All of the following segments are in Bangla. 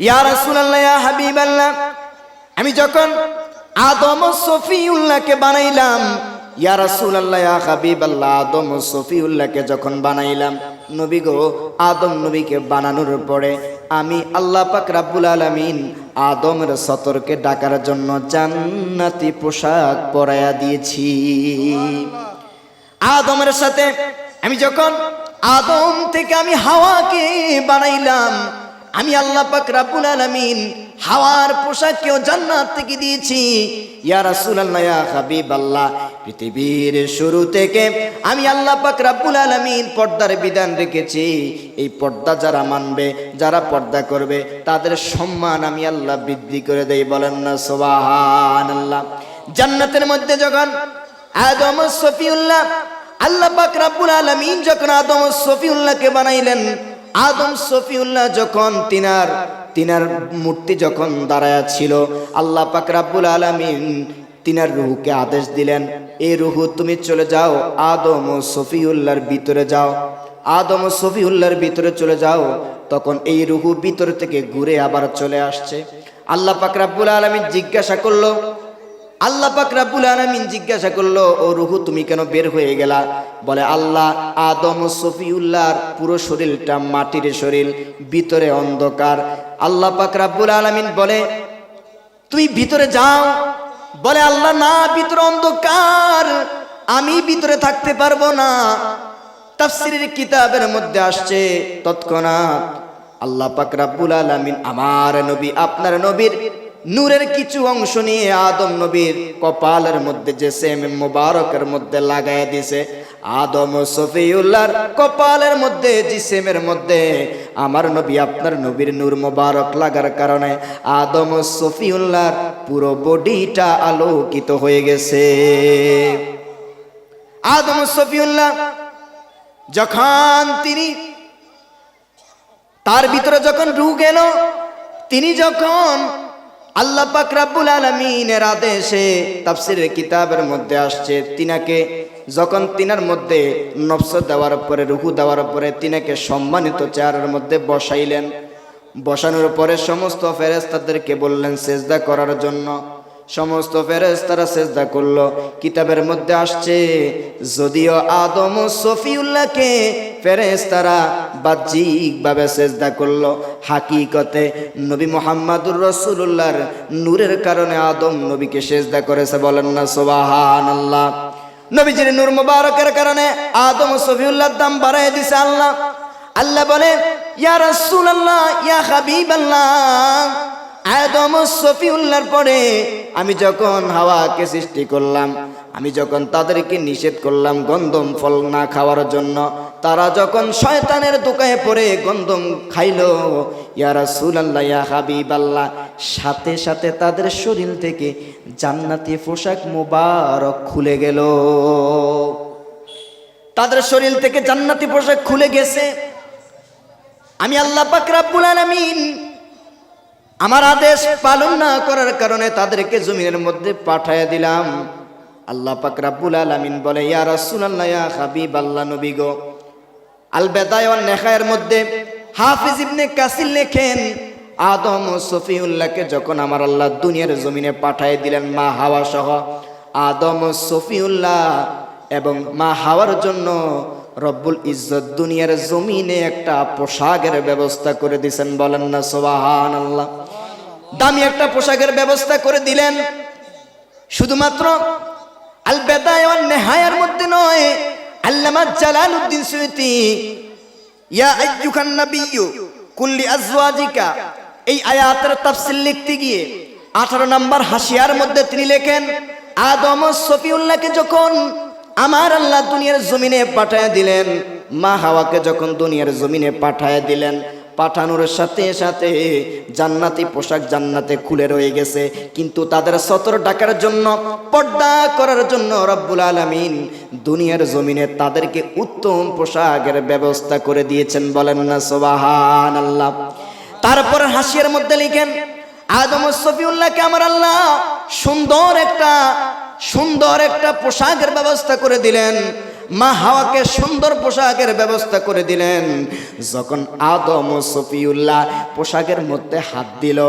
ইয়া রাসূলুল্লাহ, ইয়া হাবিবাল্লাহ, আমি যখন আদম ও সফিউল্লাহকে বানাইলাম, ইয়া রাসূলুল্লাহ, ইয়া হাবিবাল্লাহ, আদম ও সফিউল্লাহকে যখন বানাইলাম, নবী গো, আদম নবীকে বানানোর পরে আমি আল্লাহ পাক রব্বুল আলামিন আদমের সতরকে ডাকার জন্য জান্নাতি পোশাক পরাইয়া দিয়েছি। আদমের সাথে আমি যখন আদম থেকে আমি হাওয়াকে বানাইলাম, আমি আল্লাহ পাক রব্বুল আলামিন হাওয়ার পোশাককেও জান্নাত থেকে দিয়েছি। ইয়া রাসূলুল্লাহ, ইয়া হাবিবাল্লাহ, পৃথিবীর শুরু থেকে আমি আল্লাহ পাক রব্বুল আলামিন পর্দার বিধান রেখেছি। এই পর্দা যারা মানবে, যারা পর্দা করবে, তাদের সম্মান আমি আল্লাহ বৃদ্ধি করে দেই। বলেন না সুবহানাল্লাহ। জান্নাতের মধ্যে যখন আদম ও সফিউল্লাহ, আল্লাহ পাক রব্বুল আলামিন যখন আদম ও সফিউল্লাহকে বানাইলেন, আদম সফিউল্লাহ যখন তিনার মূর্তি যখন দাঁড়ায়া ছিল, আল্লাহ পাক রব্বুল আলামিন তিনার রূহকে আদেশ দিলেন, এই রূহ তুমি চলে যাও, আদম ও সফিউল্লাহর ভিতরে যাও। আদম ও সফিউল্লাহর ভিতরে চলে যাও। তখন এই রূহ ভিতর থেকে ঘুরে আবার চলে আসছে। আল্লাহ পাক রব্বুল আলামিন জিজ্ঞাসা করলো, ও রূহ তুমি কেন বের হয়ে গেলা? বলে, আল্লাহ, আদম ও সফিউল্লাহর পুরো শরীরটা মাটির শরীর, ভিতরে অন্ধকার। আল্লাহ পাক রব্বুল আলামিন বলে, তুমি ভিতরে যাও। বলে, আল্লাহ, না, ভিতরে অন্ধকার, আমি ভিতরে থাকতে পারবো না। তাফসীরের কিতাবের মধ্যে আসছে, তৎক্ষণাৎ আল্লাহ পাক রব্বুল আলামিন আমার নবী, আপনার নবীর নূরের কিছু অংশ নিয়ে আদম নবীর কপালের মধ্যে যে সেম মুবারকের মধ্যে লাগায় দিছে। আদম ও সফিউল্লাহর কপালের মধ্যে জিসেমের মধ্যে আমার নবী, আপনার নবীর নূর মুবারক লাগার কারণে আদম ও সফিউল্লাহর পুরো বডিটা আলোকিত হয়ে গেছে। আদম ও সফিউল্লাহ যখন তার ভিতরে যখন রূহ গেল, তিনি যখন আল্লাহ পাক রব্বুল আলামিনের আদেশে, তাফসীরের কিতাবের মধ্যে আসছে, তিনার মধ্যে নফস দেওয়ার পরে, রূহ দেওয়ার পরে তিনাকে সম্মানিত চেয়ারের মধ্যে বসাইলেন। বসানোর পরে সমস্ত ফেরেশতাদেরকে বললেন সেজদা করার জন্য। সমস্ত ফেরেশতারা সেজদা করলো। কিতাবের মধ্যে আসছে, যদিও আদম ও সফিউল্লাহকে ফেরেশতারা বাহ্যিকভাবে সেজদা করলো, হাকিকতে নবী মুহাম্মদুর রাসূলুল্লাহর নূরের কারণে আদম নবীকে সেজদা করেছে। বলেন না সুবহানাল্লাহ। নবীজির নূর মুবারকের কারণে আদম ও সফিউল্লাহর দাম বাড়ায় দিছে আল্লাহ। আল্লাহ বলে, ইয়া রাসূলুল্লাহ, ইয়া হাবিবাল্লাহ, আদম ও সফিউল্লাহর পরে আমি যখন হাওয়াকে সৃষ্টি করলাম, আমি যখন তাদেরকে নিষেধ করলাম গন্ধম ফল না খাওয়ার জন্য, তারা যখন শয়তানের দোকায় পড়ে গন্ধম খাইলো, ইয়া রাসূলুল্লাহ, ইয়া হাবিবাল্লাহ, সাথে সাথে তাদের শরীর থেকে জান্নাতি পোশাক মুবারক খুলে গেল। তাদের শরীর থেকে জান্নাতি পোশাক খুলে গেছে। আমি আল্লাহ পাক রব্বুল আলামিন আমার আদেশ পালন না করার কারণে তাদেরকে জমিনের মধ্যে পাঠায়া দিলাম। আল্লাহ পাক রব্বুল আলামিন বলে, ইয়া রাসূলুল্লাহ, ইয়া হাবিবাল্লাহ, নবী গো, আল বেদায়া ওয়ান নেহায়ের মধ্যে হাফিজ ইবনে কাসির লেখেন, আদম ও সফিউল্লাহকে যখন আমার আল্লাহ দুনিয়ার জমিনে পাঠায় দিলেন মা হাওয়া সহ, আদম ও সফিউল্লাহ এবং মা হাওয়ার জন্য রব্বুল ইজ্জত দুনিয়ার জমিনে একটা পোশাকের ব্যবস্থা করে দিয়েছেন। বলেন না সুবহানাল্লাহ। দামি একটা পোশাকের ব্যবস্থা করে দিলেন। শুধুমাত্র আল বেদায়া ওয়ান নেহায়ার মধ্যে নয়, আল্লামা জালালউদ্দিন সুয়ুতী ইয়া আইয়ুহান নাবিয়্যু কুল্লি আজওয়াজিকা, এই আয়াতের তাফসীর লিখতে গিয়ে 18 নম্বর হাসিয়ার মধ্যে তিনি লেখেন, আদম ও সফিউল্লাহকে যখন আমার আল্লাহ দুনিয়ার জমিনে পাঠায় দিলেন, মা হাওয়াকে যখন দুনিয়ার জমিনে পাঠায় দিলেন, পাঠানোর সাথে সাথে জান্নাতি পোশাক জান্নাতে খুলে রয়ে গেছে, কিন্তু তাদের সতর ঢাকার জন্য, পর্দা করার জন্য রব্বুল আলামিন দুনিয়ার জমিনে তাদেরকে উত্তম পোশাকের ব্যবস্থা করে দিয়েছেন। বলেন না সুবহানাল্লাহ। তারপর হাসিয়ার মধ্যে লিখেন, আদম ও সফিউল্লাহকে আমার আল্লাহ সুন্দর একটা পোশাকের ব্যবস্থা করে দিলেন। মা হাওয়াকে সুন্দর পোশাকের ব্যবস্থা করে দিলেন। যখন আদম ও সফিউল্লাহ পোশাকের মধ্যে হাত দিল,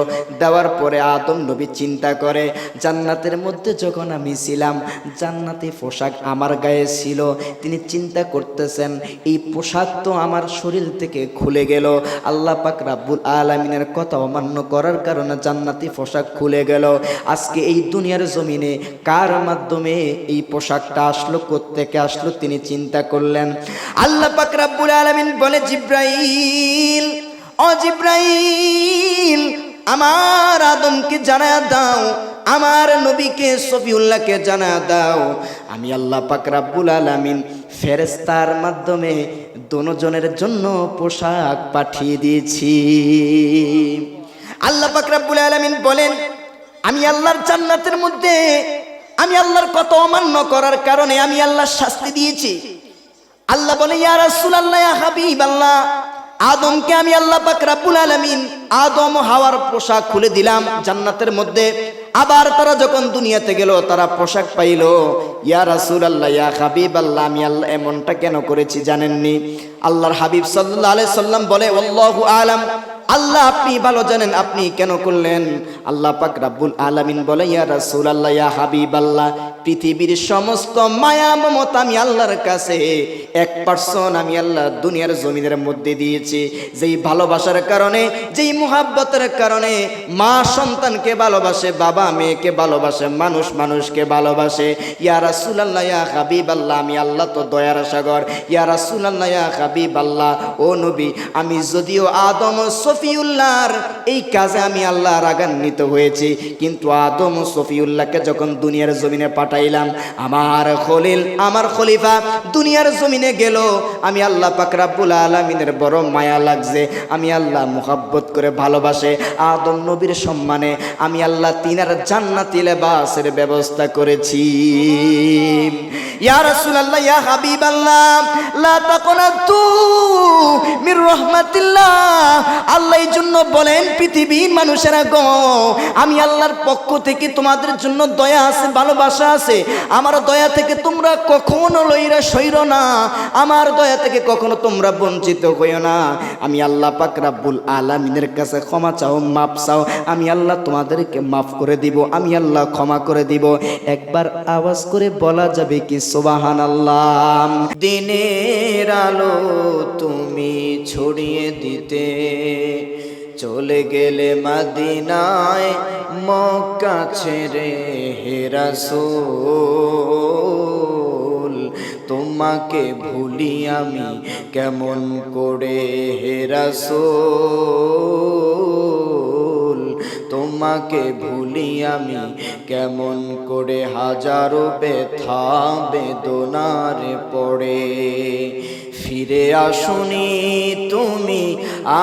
দেওয়ার পরে আদম নবী চিন্তা করে, জান্নাতের মধ্যে যখন আমি ছিলাম জান্নাতি পোশাক আমার গায়ে ছিল। তিনি চিন্তা করতেছেন এই পোশাক তো আমার শরীর থেকে খুলে গেল, আল্লাহ পাক রাব্বুল আলামিনের কথা অমান্য করার কারণে জান্নাতি পোশাক খুলে গেল। আজকে এই দুনিয়ার জমিনে কার মাধ্যমে এই পোশাকটা আসলো, কোত্থেকে আসলো তিনি চিন্তা করলেন। আল্লাহ পাক রাব্বুল আলামিন বলে, জিব্রাইল, ও জিব্রাইল, আমার আদমকে জানায়া দাও, আমার নবীকে সফিউল্লাহকে জানায়া দাও, আমি আল্লাহ পাক রাব্বুল আলামিন ফেরেশতার মাধ্যমে দুজনের জন্য পোশাক পাঠিয়ে দিয়েছি। আল্লাহ পাক রাব্বুল আলামিন বলেন, আমি আল্লাহর জান্নাতের মধ্যে আমি আল্লাহর কথা অমান্য করার কারণে আমি আল্লাহ শাস্তি দিয়েছি। আল্লাহ বলে, ইয়া রাসূলুল্লাহ, ইয়া হাবিবাল্লাহ, আদমকে আমি আল্লাহ পাক রব্বুল আলামিন আদম ও হাওয়ার পোশাক খুলে দিলাম জান্নাতের মধ্যে। আবার তারা যখন দুনিয়াতে গেল তারা পোশাক পাইল। ইয়া রাসূলুল্লাহ, ইয়া হাবিবাল্লাহ, আমি আল্লাহ এমনটা কেন করেছি জানেননি? আল্লাহর হাবিব সাল্লাল্লাহু আলাইহি সাল্লাম বলে, আল্লাহু আলাম, আল্লাহ আপনি ভালো জানেন আপনি কেন করলেন। আল্লাহ পাক রব্বুল আলামিন বলে, ইয়া রাসূলুল্লাহ, ইয়া হাবিবাল্লাহ, পৃথিবীর সমস্ত মায়া মমতা আমি আল্লাহর কাছে 1% আমি আল্লাহ দুনিয়ার জমিনের মধ্যে দিয়েছি। যেই ভালোবাসার কারণে, যেই মুহাব্বতের কারণে মা সন্তানকে ভালোবাসে, বাবা মেয়েকে ভালোবাসে, মানুষ মানুষকে ভালোবাসে। ইয়া রাসূলুল্লাহ, ইয়া হাবিবাল্লাহ, আমি আল্লাহ তো দয়ার সাগর। ইয়া রাসূলুল্লাহ, ইয়া হাবিবাল্লাহ, ও নবী, আমি যদিও আদম ও সফিউল্লাহর এই কাজে আমি আল্লাহ রাগান্বিত হয়েছি, কিন্তু আদম ও সফিউল্লাহকে যখন দুনিয়ার জমিনে পাঠাইলাম, আমার খলিল, আমার খলিফা দুনিয়ার জমিনে গেল, আমি আল্লাহ পাক রব্বুল আলামিনের বড় মায়া লাগছে, আমি আল্লাহ মুহাব্বত করে ভালোবাসে আদম নবীর সম্মানে আমি আল্লাহ তিনার জান্নাতি লেবাসের ব্যবস্থা করেছি। ইয়া রাসূলুল্লাহ, ইয়া হাবিবাল্লাহ, লা তাকুনাতু মির রাহমাতিল্লাহ, আল্লাহ এই জন্য বলেন, পৃথিবীর মানুষেরা গো, আমি আল্লাহর পক্ষ থেকে তোমাদের জন্য দয়া আছে, ভালোবাসা আছে। আমার দয়া থেকে তোমরা কখনো লইরা সইর না, আমার দয়া থেকে কখনো তোমরা বঞ্চিত হইও না। আমি আল্লাহ পাক রব্বুল আলামিনের কাছে ক্ষমা চাও, মাপ চাও, আমি আল্লাহ তোমাদেরকে মাফ করে দিব, আমি আল্লাহ ক্ষমা করে দিব। একবার আওয়াজ করে বলা যাবে কি সুবহানাল্লাহ? দিনের আলো তুমি ছড়িয়ে দিতে চলে গেলে মদিনায়, মক্কা ছেড়ে হে রাসূল, তোমাকে ভুলি আমি কেমন করে হে রাসূল, তোমাকে ভুলি আমি কেমন করে, হাজারো ব্যথা বেদনার পড়ে ফিরে আসুনি তুমি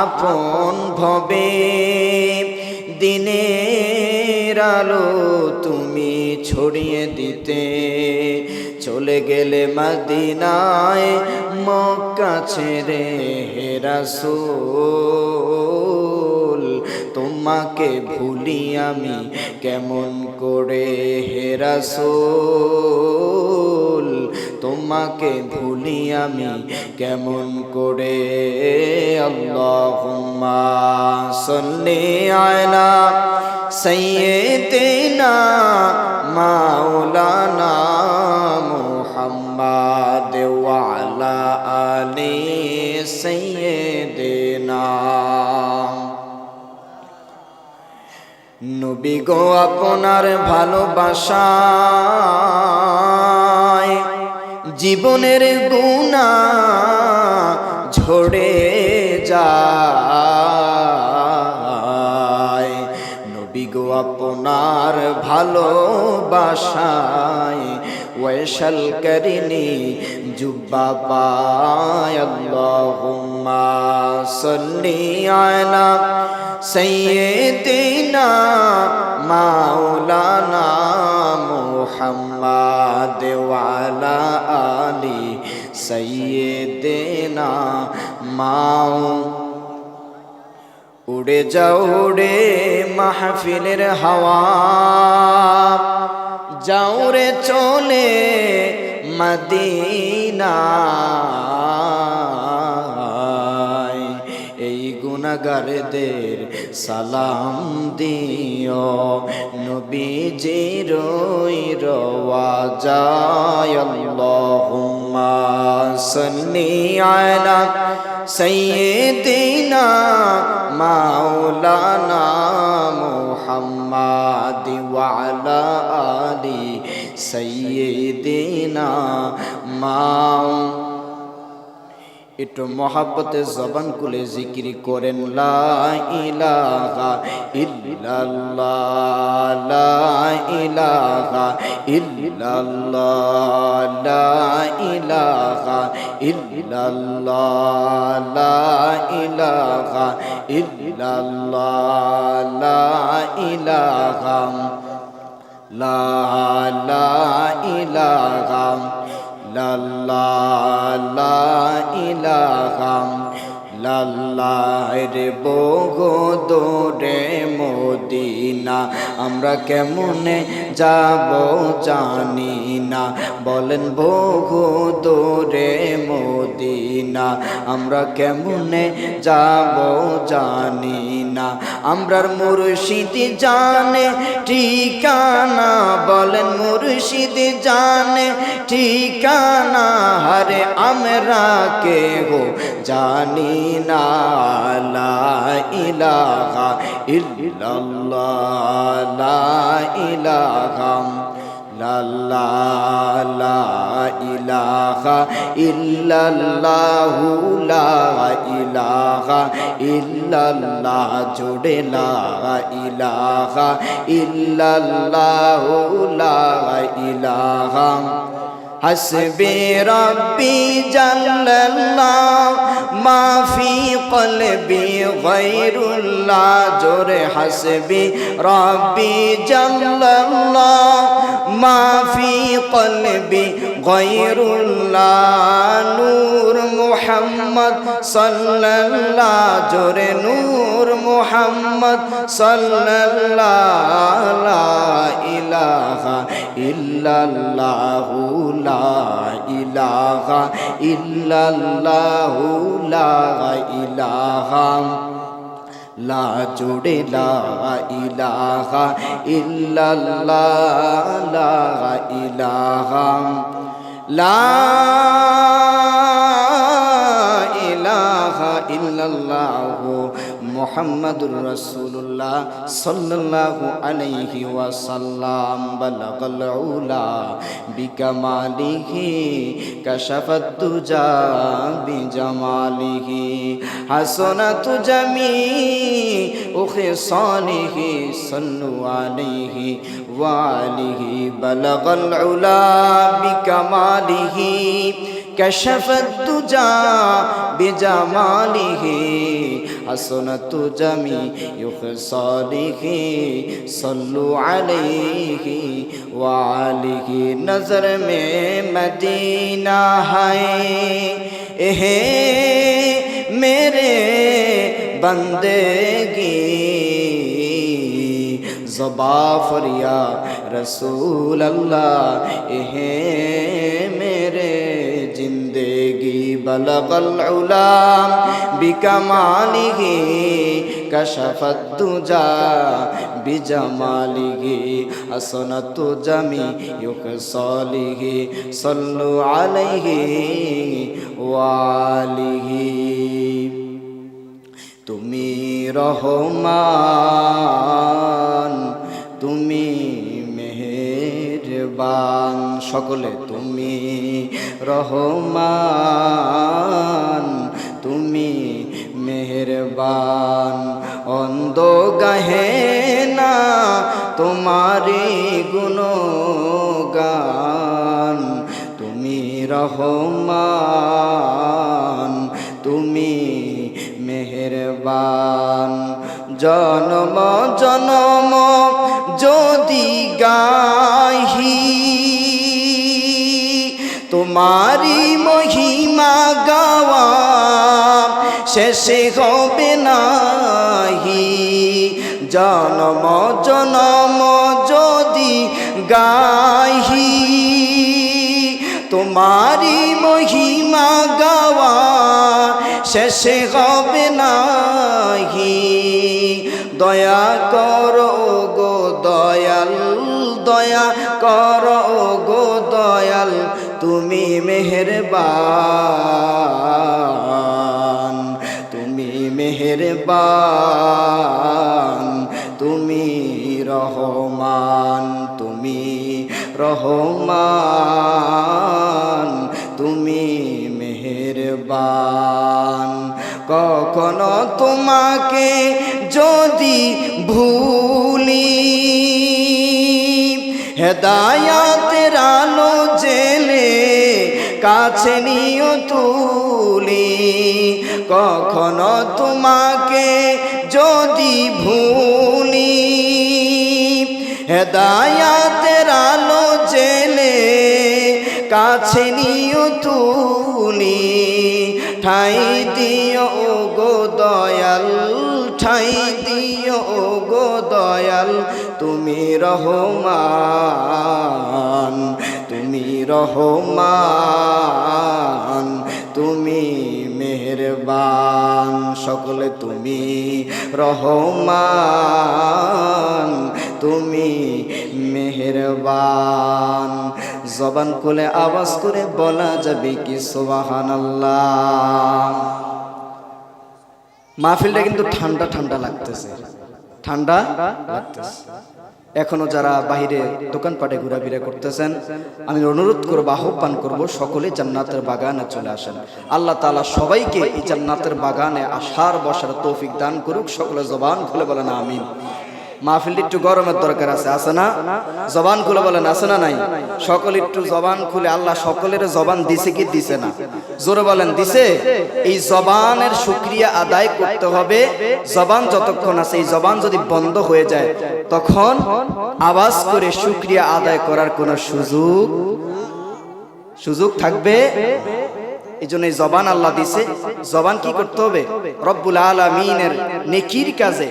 আপন ভবে, দিনের আলো তুমি ছড়িয়ে দিতে চলে গেলে মদিনায়, মক্কা ছেড়ে হে রাসূল, তোমাকে ভুলি আমি কেমন করে হে রাসূল, তোমাকে ভুলি আমি কেমন করে। আল্লাহুম্মা সাল্লি আলা সাইয়্যিদিনা মাওলানা মুহাম্মাদ ওয়া আলা আলি সাইয়্যিদিনা। নবী গো, আপনার ভালোবাসায় জীবনের গুনাহ ঝরে যায়। নবী গো, আপনার ভালোবাসায় ওয়াইশাল করিনি জুব্বা পায়। আল্লাহুম্মা সাল্লি আলা সাইয়্যিদিনা মাওলানা মুহাম্মাদ ওয়া আলা আলি সাইয়্যিদিনা মাও। উড়ে যাও রে মাহফিলের হাওয়া, যাও রে চলে মদিনায়। এই গুনাহগারদের সালাম দিও, নবীজির ওই রওজায়। আল্লাহুম্মা সাল্লি আলা সাইয়্যিদিনা মাওলানা মুহাম্মাদ ওয়া আলা আলি সাইয়্যিদিনা একটু মহাব্বতে জবান খুলে জিকির করেন লা ইলাহা ইল্লাল্লাহ, লা ইলাহা ইল্লাল্লাহ, লা ইলাহা ইল্লাল্লাহ, লা ইলাহা ইল্লাল্লাহ, লা ইলাহা, লা ইলাহা, লা ইলাহা ইল্লাল্লাহ। রে বহু দূরে মদিনা, আমরা কেমনে যাব জানি না। বলেন বহু দূরে মদিনা, আমরা কেমনে যাব জানি না। আমরার মুর্শিদ জানে ঠিকানা, বলেন মুর্শিদ জানে ঠিকানা। হারে আমরা কেহ জানি না। লা ইলাহা ইল্লাল্লাহ, লা ইলাহা, লা ইলাহা ইল্লাল্লাহু, লা ইলাহা ইল্লাল্লাহ। জোড়ে লা ইলাহা ইল্লাল্লাহু, লা ইলাহা। হাসবি রব্বি জাল্লাল্লাহ মা ফি কলবি গায়রুল্লাহ। জোরে হাসবি রব্বি জাল্লাল্লাহ মা ফি কলবি গায়রুল্লাহ। নূর মুহাম্মদ সাল্লাল্লাহ, জোরে নূর মুহাম্মদ সাল্লাল্লাহ। লা ইলাহা ইল্লাল্লাহু, লা ইলাহা ইল্লাল্লাহু, লা ইলাহা, লা জোড়ে লা ইলাহা ইল্লাল্লাহ, লা ইলাহা, লা ইলাহা ইল্লাল্লাহু মুহাম্মাদুর রাসূলুল্লাহ সাল্লাল্লাহু আলাইহি ওয়াসাল্লাম। বালাগাল উলা বিকামালিহি কাশাফাত দুজা বিজামালিহি হাসানাতু জামিউ খিসালিহি সাল্লু আলাইহি ওয়া আলিহি। বালাগাল উলা বিকামালিহি কাশাফাত দুজা বিজামালিহি হাসানাতু জামিউ খিসালিহি সাল্লু আলাইহি ওয়া আলিহি। নজর মে মদীনা है এহে मेरे बंदेगी, ज़बा फरिया रसूल अल्लाह एहे मेरे जिंदगी। बलगल उला बिकमालिही कशफत दुजा बिजमालिही हसनतु जमीउ ख़िसालिही सल्लु अलैहि वालिही। তুমি রহমান, তুমি মেহেরবান, সকলে তুমি রহমান, তুমি মেহেরবান। অন্ধ গাহে না তোমারি গুণগান, তুমি রহমান, তুমি মেহেরবান। জনম জনম যদি গাহি তোমারি মহিমা গাওয়া শেষে হবে নাহি। জনম জনম যদি গাহি তোমার তোমারি মহিমা গাওয়া শেষে হবে নাহি। দয়া করো গো দয়াল, দয়া করো গো দয়াল, তুমি মেহেরবান, তুমি মেহেরবান, তুমি রহমান, তুমি রহমান, তুমি মেহেরবান। কখনো তোমাকে যদি ভুলি, হেদায়াতের আলো জেলে কাছে নিও তুলি। কখনো তোমাকে যদি ভুলি, হেদায়াতের আলো জেলে কাছে নিও তুলি। ঠাই দিও গো দয়াল, ঠাই দিও গো দয়াল, তুমি রহমান, তুমি রহমান, তুমি মেহেরবান। সকলে তুমি রহমান, তুমি মেহেরবান। জবান খুলে আওয়াজ করে বলা যাবে কি সুবহানাল্লাহ। মাহফিলটা কিন্তু ঠান্ডা ঠান্ডা লাগতেছে, ঠান্ডা লাগতেছে। এখনো যারা বাহিরে দোকানপাটে ঘোরাফেরা করতেছেন, আমি অনুরোধ করবো, আহ্বান করব, সকলে জান্নাতের বাগানে চলে আসেন। আল্লাহ তাআলা সবাইকে এই জান্নাতের বাগানে আসার বসার তৌফিক দান করুক। সকলে জবান খুলে বলেন আমিন। মাহফিল একটু গরমের দরকার আছে, আছে না? জবান খুলে বলেন আছে না নাই? সকলে একটু জবান খুলে, আল্লাহ সকলের জবান দিছে কি দিছে না? জোরে বলেন দিছে। এই জবানের শুকরিয়া আদায় করতে হবে। জবান যতক্ষণ আছে, এই জবান যদি বন্ধ হয়ে যায় তখন আওয়াজ করে শুকরিয়া আদায় করার কোনো সুযোগ থাকবে। এই জন্য জবান আল্লাহ দিছে। জবান কি করতে হবে? রব্বুল আলামিনের নেকির কাজে,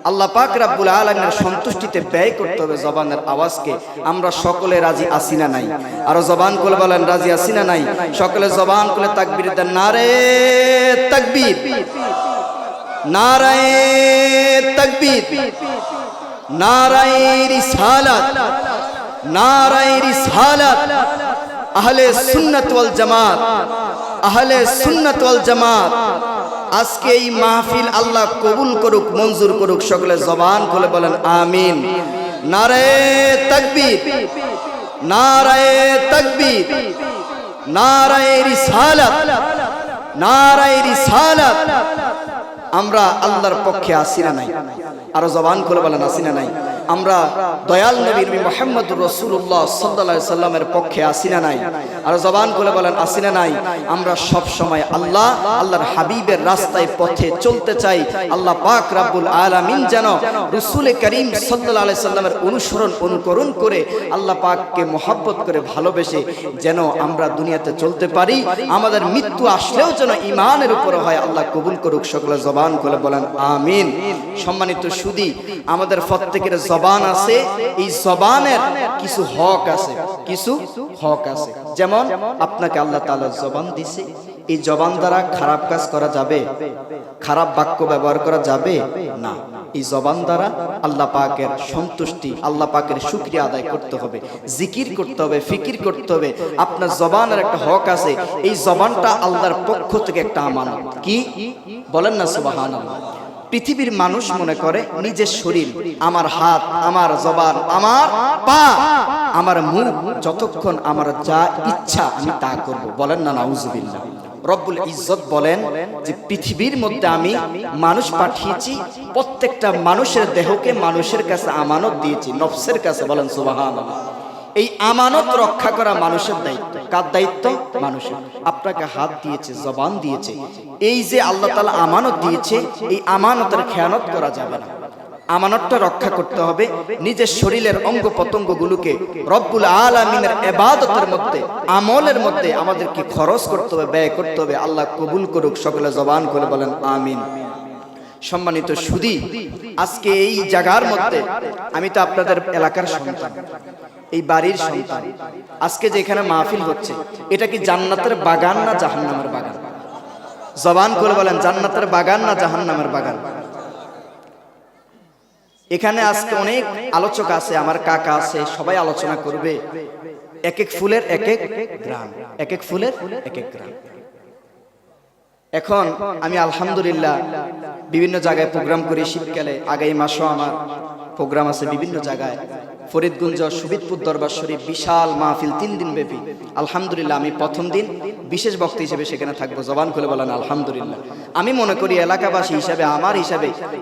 আল্লাহ পাক রব্বুল আলামিনের সন্তুষ্টিতে ব্যয় করতে হবে জবানের আওয়াজকে। আমরা সকলে রাজি আছি না নাই? আর জবান খুলে বলেন রাজি আছি না নাই? সকলে জবান খুলে তাকবীর দেন, নারে তাকবীর, নারে তাকবীর, নারে রিসালাত, নারে রিসালাত। আহলে সুন্নাত ওয়াল জামাত, আহলে সুন্নাত ওয়াল জামাত। আজকে এই মাহফিল আল্লাহ কবুল করুক, মঞ্জুর করুক। সকলে জবান খুলে বলেন আমিন। নারে তাকবীর, নারে তাকবীর, নারে রিসালাত, নারে রিসালাত। আমরা আল্লাহর পক্ষে আছি না নাই? আরো জবান খুলে বলেন আছি না নাই? আমরা দয়াল নবী মুহাম্মদুর রাসূলুল্লাহ সাল্লাল্লাহু আলাইহি সাল্লামের পক্ষে আছি না নাই? আর জবান খুলে বলেন আছি না নাই? আমরা সব সময় আল্লাহর হাবিবের রাস্তায় পথে চলতে চাই। আল্লাহ পাক রব্বুল আলামিন যেন রাসূল করিম সাল্লাল্লাহু আলাইহি সাল্লামের অনুকরণ করে আল্লাহ পাককে মহব্বত করে ভালোবেসে যেন আমরা দুনিয়াতে চলতে পারি। আমাদের মৃত্যু আসলেও যেন ঈমানের উপর হয়। আল্লাহ কবুল করুক। সকলে জবান খুলে বলেন আমিন। সম্মানিত সুধী, আমাদের প্রত্যেকের জবান আছে। এই জবানের কিছু হক আছে, কিছু হক আছে। যেমন আপনাকে আল্লাহ তাআলা জবান দিয়েছে, এই জবান দ্বারা খারাপ কাজ করা যাবে? খারাপ বাক্য ব্যবহার করা যাবে না। এই জবান দ্বারা আল্লাহ পাকের সন্তুষ্টি, আল্লাহ পাকের শুকরিয়া আদায় করতে হবে, জিকির করতে হবে, ফিকির করতে হবে। আপনার জবানের একটা হক আছে। এই জবানটা আল্লাহর পক্ষ থেকে একটা আমানত। কি বলেন না সুবহানাল্লাহ? পৃথিবীর মানুষ মনে করে নিজের শরীর, আমার হাত, আমার জবান, আমার পা, আমার মুখ, যতক্ষণ আমার যা ইচ্ছা আমি তা করব। বলেন না নাউজুবিল্লাহ। রব্বুল ইজ্জত বলেন যে পৃথিবীর মধ্যে আমি মানুষ পাঠিয়েছি, প্রত্যেকটা মানুষের দেহকে মানুষের কাছে আমানত দিয়েছি, নফসের কাছে। বলেন সুবহানাল্লাহ। এই আমানত রক্ষা করা মানুষের দায়িত্ব। কার দায়িত্ব? মানুষের। আপনাকে হাত দিয়েছে, জবান দিয়েছে। এই যে আল্লাহ তাআলা আমানত দিয়েছে, এই আমানতের খেয়ানত করা যাবে না। আমানতটা রক্ষা করতে হবে। নিজের শরীরের অঙ্গ প্রত্যঙ্গগুলোকে রব্বুল আলামিনের ইবাদতের মধ্যে, আমলের মধ্যে আমাদেরকে খরচ করতে হবে, ব্যয় করতে হবে। আল্লাহ কবুল করুক। সকলে জবান করে বলেন আমিন। সম্মানিত সুধী, আজকে এই জায়গার মধ্যে আমি তো আপনাদের এলাকার সন্তান, এই বাড়ির সন্তান। আজকে যে এখানে মাহফিল হচ্ছে, এটা কি জান্নাতের বাগান না জাহান্নামের বাগান? জবান করে বলেন, জান্নাতের বাগান না জাহান্নামের বাগান? এখানে আজকে অনেক আলোচক আছে, আমার কাকা আছে, সবাই আলোচনা করবে। এক এক ফুলের এক এক গ্রাম, এক এক ফুলের এক এক গ্রাম। এখন আমি আলহামদুলিল্লাহ বিভিন্ন জায়গায় প্রোগ্রাম করি। শীতকালে আগামী মাসও আমার প্রোগ্রাম আছে বিভিন্ন জায়গায়। ফরিদগঞ্জ সুবিদপুর দরবার শরীফ বিশাল মাহফিল 3 দিন ব্যাপী। আলহামদুলিল্লাহ আমি প্রথম দিন বিশেষ বক্তা হিসেবে সেখানে থাকবো। জবান খুলে বলেন আলহামদুলিল্লাহ। আমি মনে করি এলাকাবাসী হিসাবে,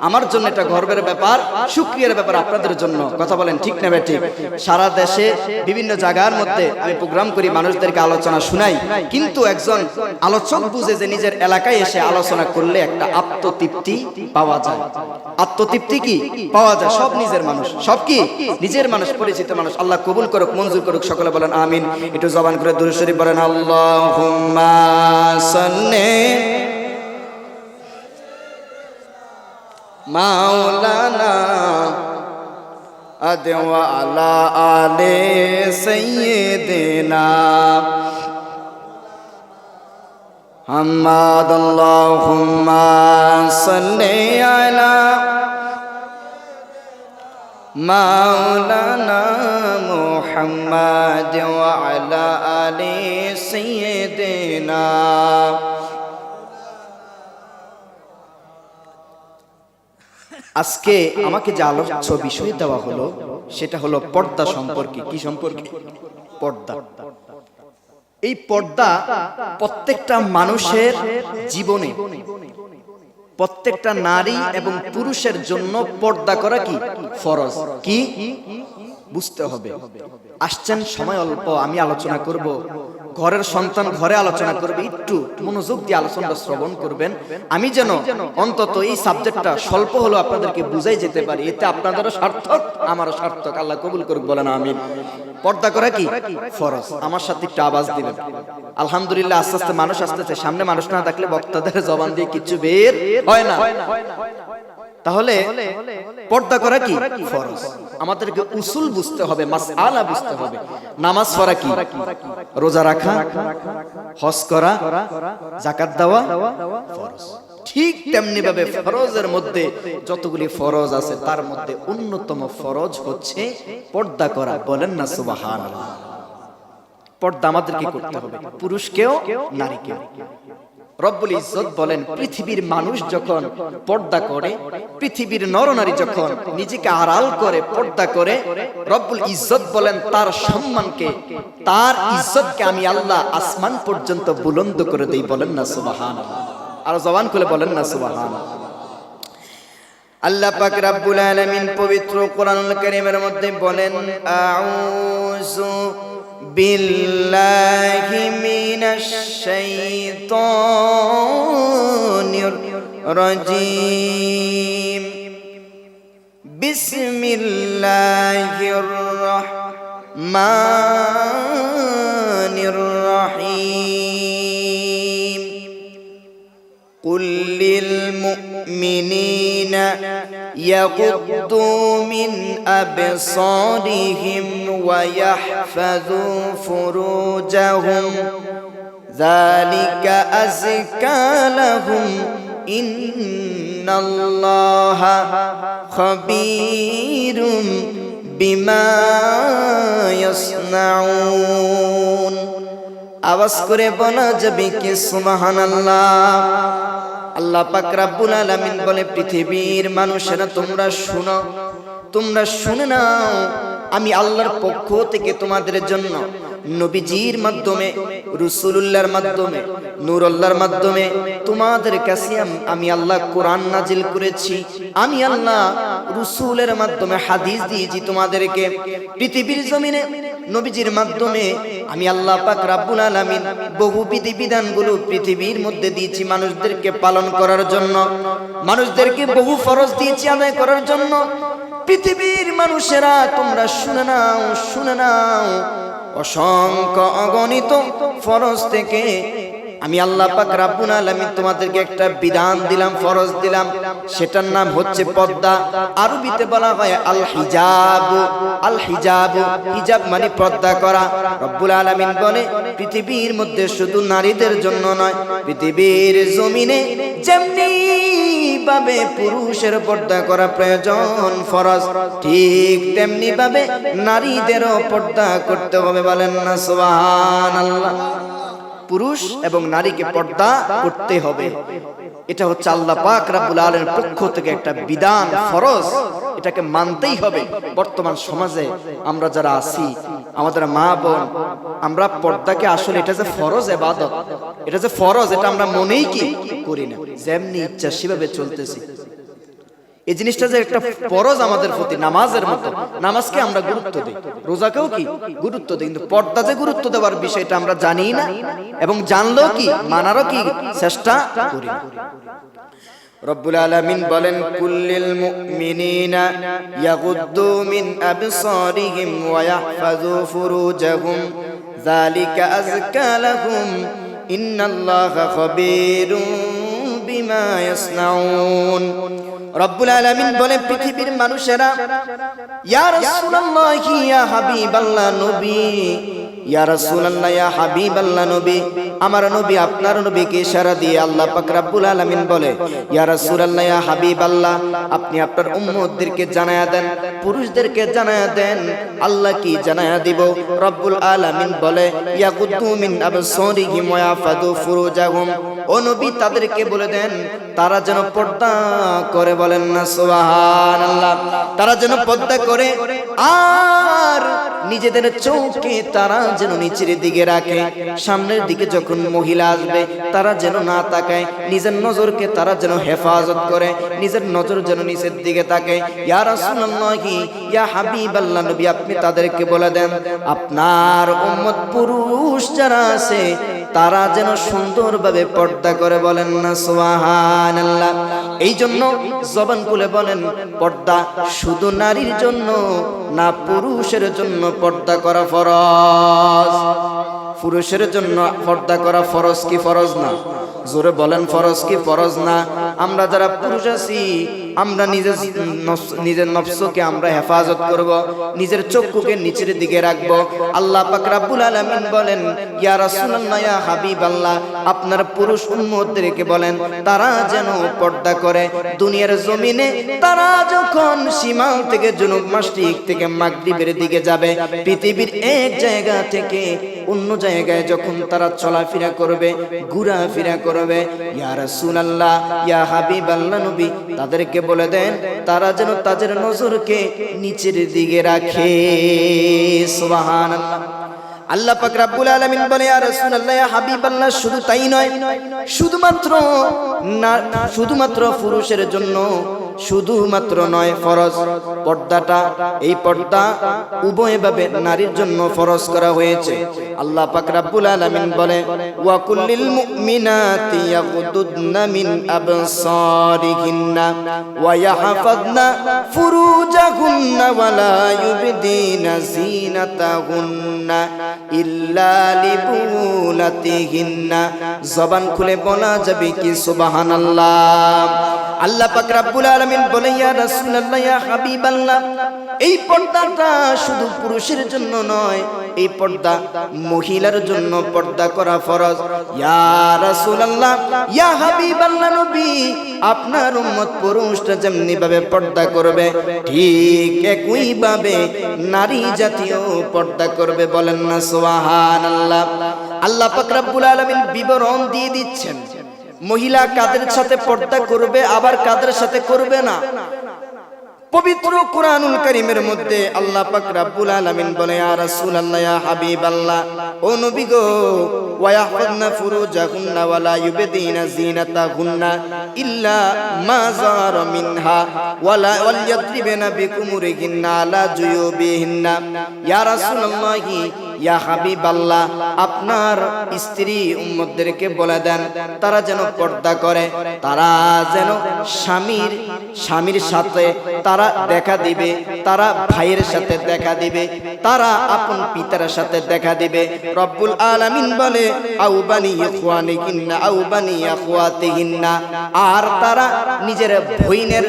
আমার জন্য এটা গর্বের ব্যাপার, শুকরিয়ার ব্যাপার আপনাদের জন্য। কথা বলেন ঠিক না ঠিক? সারা দেশে বিভিন্ন জায়গার মধ্যে আমি প্রোগ্রাম করি, মানুষদেরকে আলোচনা শুনাই, কিন্তু একজন আলোচক বুঝে যে নিজের এলাকায় এসে আলোচনা করলে একটা আত্মতৃপ্তি পাওয়া যায়। আত্মতৃপ্তি কি পাওয়া যায়? সব নিজের মানুষ, সব কি নিজের মানুষ, পরিচিত মানুষ। আল্লাহ কবুল করুক, মঞ্জুর করুক। সকলে বলেন আমিন। একটু জবান করে দুরূদ শরীফ বলেন, আল্লাহুম্মা সাল্লি মাওলানা আদওয়া আলা আলে সাইয়্যিদিনা মুহাম্মাদ। আল্লাহুম্মা সাল্লি আলা মাওলানা মুহাম্মাদ ওয়া আলা আলি সাইয়্যিদিনা। আজকে আমাকে যে আলোচ্য বিষয় দেওয়া হলো সেটা হলো পর্দা সম্পর্কে। কি সম্পর্কে? পর্দা। এই পর্দা প্রত্যেকটা মানুষের জীবনে, প্রত্যেকটা নারী এবং পুরুষের জন্য পর্দা করা কি ফরজ। কি বুঝতে হবে। আসছেন, সময় অল্প, আমি আলোচনা করব। ঘরের সন্তান ঘরে আলোচনা করবে, একটু মনোযোগ দিয়ে আলোচনাটা শ্রবণ করবেন। আমি যেন অন্তত এই সাবজেক্টটা স্বল্প হলেও আপনাদেরকে বুঝাই যেতে পারি, এতে আপনাদেরও সার্থক, আমারও সার্থক। আল্লাহ কবুল করুক, বলেন আমিন। পর্দা করা কি ফরজ। আমার সাথে একটু আওয়াজ দিবেন। আলহামদুলিল্লাহ আস্তে আস্তে মানুষ আসতেছে। সামনে মানুষ না থাকলে বক্তাদের জবান দিয়ে কিছু বের হয় না। তাহলে পর্দা করা কি ফরজ। আমাদেরকে উসুল বুঝতে হবে, মাসআলা বুঝতে হবে। নামাজ পড়া কি, রোজা রাখা, হজ করা, যাকাত দেওয়া ফরজ। ঠিক তেমনি ভাবে ফরজের মধ্যে যতগুলি ফরজ আছে তার মধ্যে অন্যতম ফরজ হচ্ছে পর্দা করা। বলেন না সুবহানাল্লাহ। পর্দা আমাদেরকে করতে হবে, পুরুষকেও নারীকেও। রব্বুল ইজ্জত বলেন, পৃথিবীর মানুষ যখন পর্দা করে, পৃথিবীর নরনারী যখন নিজেকে আড়াল করে, পর্দা করে, রব্বুল ইজ্জত বলেন তার সম্মানকে, তার ইজ্জতকে আমি আল্লাহ আসমান পর্যন্ত বুলন্দ করে দেই। বলেন না সুবহানাল্লাহ। আর জবান খুলে বলেন না সুবহানাল্লাহ। আল্লাহ পাক রব্বুল আলামিন পবিত্র কোরআনুল কারীমের মধ্যে বলেন, আউযু বিল্লাহি মিনাশ শাইতানির রাজীম। বিসমিল্লাহির রাহমানির রাহিম। কুল লিল মুমিনিনা ইয়াগুদ্দু মিন আবসারিহিম ওয়া ইয়াহফাযু ফুরুজাহুম যালিকা আযকা লাহুম ইন্নাল্লাহা খাবীরুম বিমা ইয়াসনাউন। আওয়াজ করে বলা যাবে কি সুবহানাল্লাহ। আল্লাহ পাক রব্বুল আলামিন বলে, পৃথিবীর মানুষেরা তোমরা শুনো, তোমরা শুনে নাও, আমি আল্লাহর পক্ষ থেকে তোমাদের জন্য নবীজির মাধ্যমে, রাসূলুল্লাহর মাধ্যমে, নূরুল্লাহর মাধ্যমে তোমাদের কাছে আমি আল্লাহ কোরআন নাজিল করেছি। আমি আল্লাহ রাসূলের মাধ্যমে হাদিস দিয়েছি তোমাদেরকে। পৃথিবীর জমিনে নবীজির মাধ্যমে আমি আল্লাহ পাক রব্বুল আলামিন বহু বিধিবিধানগুলো পৃথিবীর মধ্যে দিয়েছি মানুষদেরকে পালন করার জন্য। মানুষদেরকে বহু ফরজ দিয়েছি আদায় করার জন্য। পৃথিবীর মানুষেরা তোমরা শুনে নাও, শুনে নাও, অসংখ্য অগণিত ফরজ থেকে আমি আল্লাহ পাক রব্বুল আলামিন তোমাদেরকে একটা বিধান দিলাম, ফরজ দিলাম, সেটার নাম হচ্ছে পর্দা। আরবিতে বলা হয় আল হিজাব। আল হিজাব, হিজাব মানে পর্দা করা। রব্বুল আলামিন বলে পৃথিবীর মধ্যে শুধু নারীদের জন্য নয়, পৃথিবীর জমিনে যেমনি ভাবে পুরুষের পর্দা করা প্রয়োজন, ফরজ, ঠিক তেমনি ভাবে নারীদেরও পর্দা করতে হবে। বলেন না সুবহানাল্লাহ। পুরুষ এবং নারীকে পর্দা করতে হবে। এটা হচ্ছে আল্লাহ পাক রব্বুল আলামিনের পক্ষ থেকে একটা বিধান, ফরজ, এটাকে মানতেই হবে। বর্তমান সমাজে আমরা যারা আছি, আমাদের মা বোন, আমরা পর্দাকে আসলে এটা যে ফরজ ইবাদত, এটা যে ফরজ, এটা আমরা মনেই কি করি না, যেমনি ইচ্ছা সেভাবে চলতেছি। এই জিনিসটা যে একটা ফরজ আমাদের প্রতি, নামাজের মতো, নামাজকে আমরা গুরুত্ব দিই, রোজাকেও কি গুরুত্ব দিই, কিন্তু পর্দা যে গুরুত্ব দেওয়ার বিষয়টা আমরা জানি না, এবং জানলেও কি মানারও কি চেষ্টা করি না। রব্বুল আলামিন বলেন কুল্লিল মুমিনিনা ইয়াগুদ্দু মিন আবসারিহিম ওয়া ইয়াহফাযু ফুরুজাহুম যালিকা আযকা লাহুম ইন্নাল্লাহা খাবীরুম বিমা ইয়াসনাউন। রব্বুল আলামিন বলেন পৃথিবীর মানুষেরা, ইয়া রাসূলুল্লাহ, ইয়া হাবিবাল্লাহ নবী, ইয়া রাসূলুল্লাহ, ইয়া হাবিবাল্লাহ নবী, আমার নবী আপনার নবীকে ইশারা দিয়ে আল্লাহ পাক রব্বুল আলামিন বলে, ইয়া রাসূলুল্লাহ, ইয়া হাবিবাল্লাহ, আপনি আপনার উম্মতদেরকে জানায়া দেন, পুরুষদেরকে জানায়া দেন। আল্লাহ কি জানায়া দিব? রব্বুল আলামিন বলে ইয়াগুদ্দু মিন আবসারিহিম ওয়া ইয়াহফাযু ফুরুজাহুম, ও নবী তাদেরকে বলে দেন তারা যেন পর্দা করে। বলেন না সুবহানাল্লাহ। তারা যেন পর্দা করে, আর নিজেদের চোখকে তারা যেন নিচের দিকে রাখে। সামনের দিকে যখন মহিলা আসবে তারা যেন না তাকায়, নিজের নজরকে তারা যেন হেফাজত করে, নিজের নজর যেন নিচের দিকে তাকায়। ইয়া রাসূলুল্লাহ, ইয়া হাবিবাল্লাহ নবী, আপনি তাদেরকে বলে দেন আপনার উম্মত পুরুষ যারা আছে তারা যেন সুন্দরভাবে পর্দা করে। বলেন না সুবহানাল্লাহ। এই জন্য জবান খুলে বলেন, পর্দা শুধু নারীর জন্য না, পুরুষের জন্য পর্দা করা ফরজ। পুরুষের জন্য পর্দা করা ফরজ কি ফরজ না? জোরে বলেন, ফরজ কি ফরজ না? আমরা যারা পুরুষ আছি আমরা নিজের নফসকে আমরা হেফাজত করব, নিজের চক্ষুকে নিচের দিকে রাখব। আল্লাহ পাক রব্বুল আলামিন বলেন, ইয়া রাসূলুল্লাহ, ইয়া হাবিবাল্লাহ, আপনার পুরুষ উম্মতদেরকে বলেন তারা যেন পর্দা করে। দুনিয়ার জমিনে তারা যখন সীমাল থেকে জুনুব মাশরিক থেকে মাগরিবের দিকে যাবে, পৃথিবীর এক জায়গা থেকে অন্য জায়গায় যখন তারা চলাফেরা করবে, ঘোরাফেরা করবে, ইয়া রাসূলুল্লাহ, ইয়া হাবিবাল্লাহ নবী, তাদেরকে বলে দেন তারা যেন তাদের নজরকে নিচের দিকে রাখে। সুবহানাল্লাহ। আল্লাহ পাক রব্বুল আলামিন বলে, ইয়া রাসূলুল্লাহ, ইয়া হাবিবাল্লাহ, শুধু তাই নয়, শুধুমাত্র পুরুষের জন্য শুধুমাত্র নয় ফরজ পর্দাটা, এই পর্দা উভয়ভাবে নারীর জন্য ফরজ করা হয়েছে। আল্লাহ পাক রব্বুল আলামিন বলে, ওয়া কুল্লিল মুমিনাতি ইয়াগুদুদনা মিন আবসারিহিন্না ওয়া ইয়াহফাযনা ফুরুজাহুন্না ওয়া লা ইউবদিনা যিনাতাহুন্না ইল্লা লিবুলাতিহিন্না। জবান খুলে বলা যাবে কি সুবহানাল্লাহ। আল্লাহ পাক রব্বুল আলামিন বলে, ইয়া রাসূলুল্লাহ, ইয়া হাবিবাল্লাহ, এই পর্দাটা শুধু পুরুষের জন্য নয়, এই পর্দা মহিলার জন্য পর্দা করা ফরজ। ইয়া রাসূলুল্লাহ, ইয়া হাবিবাল্লাহ নবী, আপনার উম্মত পুরুষরা যেমনি ভাবে পর্দা করবে ঠিক একই ভাবে নারী জাতীয় পর্দা করবে। বলেন না সুবহানাল্লাহ। আল্লাহ পাক রব্বুল আলামিন বিবরণ দিয়ে দিচ্ছেন মহিলা কাদের সাথে পর্দা করবে আবার কাদের সাথে করবে না। পবিত্র কুরআনুল কারীমের মধ্যে আল্লাহ পাক রব্বুল আলামিন বলে, ইয়া রাসূলুল্লাহ, ইয়া হাবিবাল্লাহ, ও নবী গো, ওয়া ইয়াহফাযনা ফুরুজাহুন্না ওয়া লা ইউবদিনা যিনাতাহুন্না ইল্লা মা যারা মিনহা ওয়া লা ইয়াদরিবনা বিকুমুরিহিন্না আলা জুয়ুবিহিন্না। ইয়া রাসূলুল্লাহ, ইয়া হাবিবাল্লাহ, আপনার স্ত্রী উম্মতদেরকে বলে দেন তারা যেন পর্দা করে, তারা যেন স্বামীর সাথে তারা দেখা দিবে, তারা ভাইয়ের সাথে দেখা দিবে, তারা আপন পিতার সাথে দেখা দিবে। রব্বুল আলামিন বলে আউ বানি ইখওয়ানিহিন্না আউ বানি আখওয়াতিহিন্না, আর তারা নিজের ভাইয়ের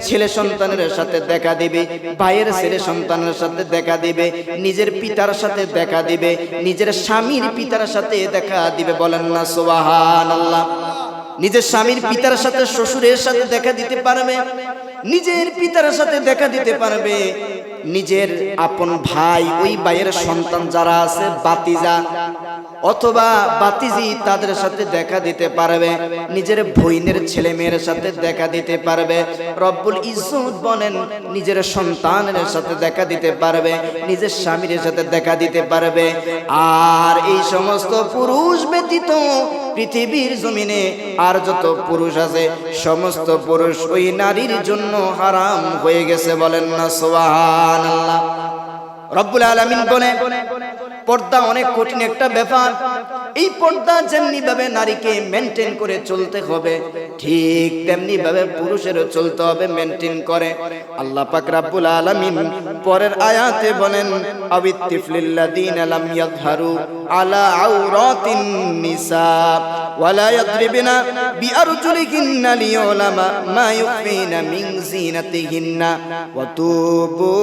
ছেলে সন্তানের সাথে দেখা দিবে, ভাইয়ের ছেলে সন্তানের সাথে দেখা দিবে, নিজের পিতার সাথে দেখা দিবে, নিজের স্বামীর পিতার সাথে দেখা দিবে। বলেন না সুবহানাল্লাহ। নিজের স্বামীর পিতার সাথে শ্বশুরের সাথে দেখা দিতে পারবে, নিজের পিতার সাথে দেখা দিতে পারবে, নিজের আপন ভাই ওই ভাইয়ের সন্তান যারা আছে বাতিজা অথবা বাতিজি তাদের সাথে দেখা দিতে পারবে, নিজের বোনের ছেলে মেয়ের সাথে দেখা দিতে পারবে। রব্বুল ইজ্জত বলেন নিজের সন্তানের সাথে দেখা দিতে পারবে, নিজের স্বামীর সাথে দেখা দিতে পারবে। আর এই সমস্ত পুরুষ ব্যতীত পৃথিবীর জমিনে আর যত পুরুষ আছে সমস্ত পুরুষ ওই নারীর জন্য হারাম হয়ে গেছে। বলেন না সুবহানাল্লাহ। রব্বুল আলামিন বলেন পর্দা অনেক কঠিন একটা ব্যাপার। এই পর্দা যেমনি ভাবে নারীকে মেনটেন করে চলতে হবে, ঠিক তেমনি ভাবে পুরুষেরও চলতে হবে মেনটেন করে। আল্লাহ পাক রব্বুল আলামিন পরের আয়াতে বলেন আবিত্তিফলিল্লাযীনা লাম ইয়াযহারু আলা আওরাতিন নিসা ওয়ালা ইয়াদরিবনা বিআরজুলিহিন্না লিউলামা মা ইউখফিনা মিন যিনাতিহিন্না ওয়া তুবু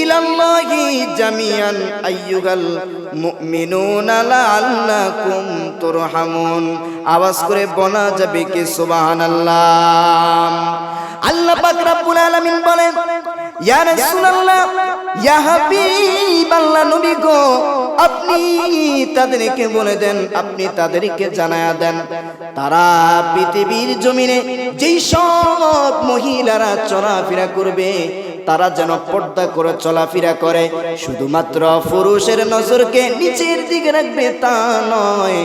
ইলাল্লাহি জামিআন আইয়ুহাল মুমিনুনা লাআল্লাকুম তুরহামুন। আওয়াজ করে বলা যাবে কি সুবহানাল্লাহ। আল্লাহ পাক রব্বুল আলামিন বলেন ইয়া রাসূলুল্লাহ ইয়া হাবিবাল্লাহ, নবী গো আপনি তাদেরকে বলে দেন, আপনি তাদেরকে জানায়া দেন, তারা পৃথিবীর জমিনে যেই সব মহিলারা চলাফেরা করবে তারা যেন পর্দা করে চলাফেরা করে। শুধুমাত্র পুরুষের নজরকে নিচের দিকে রাখবে তা নয়।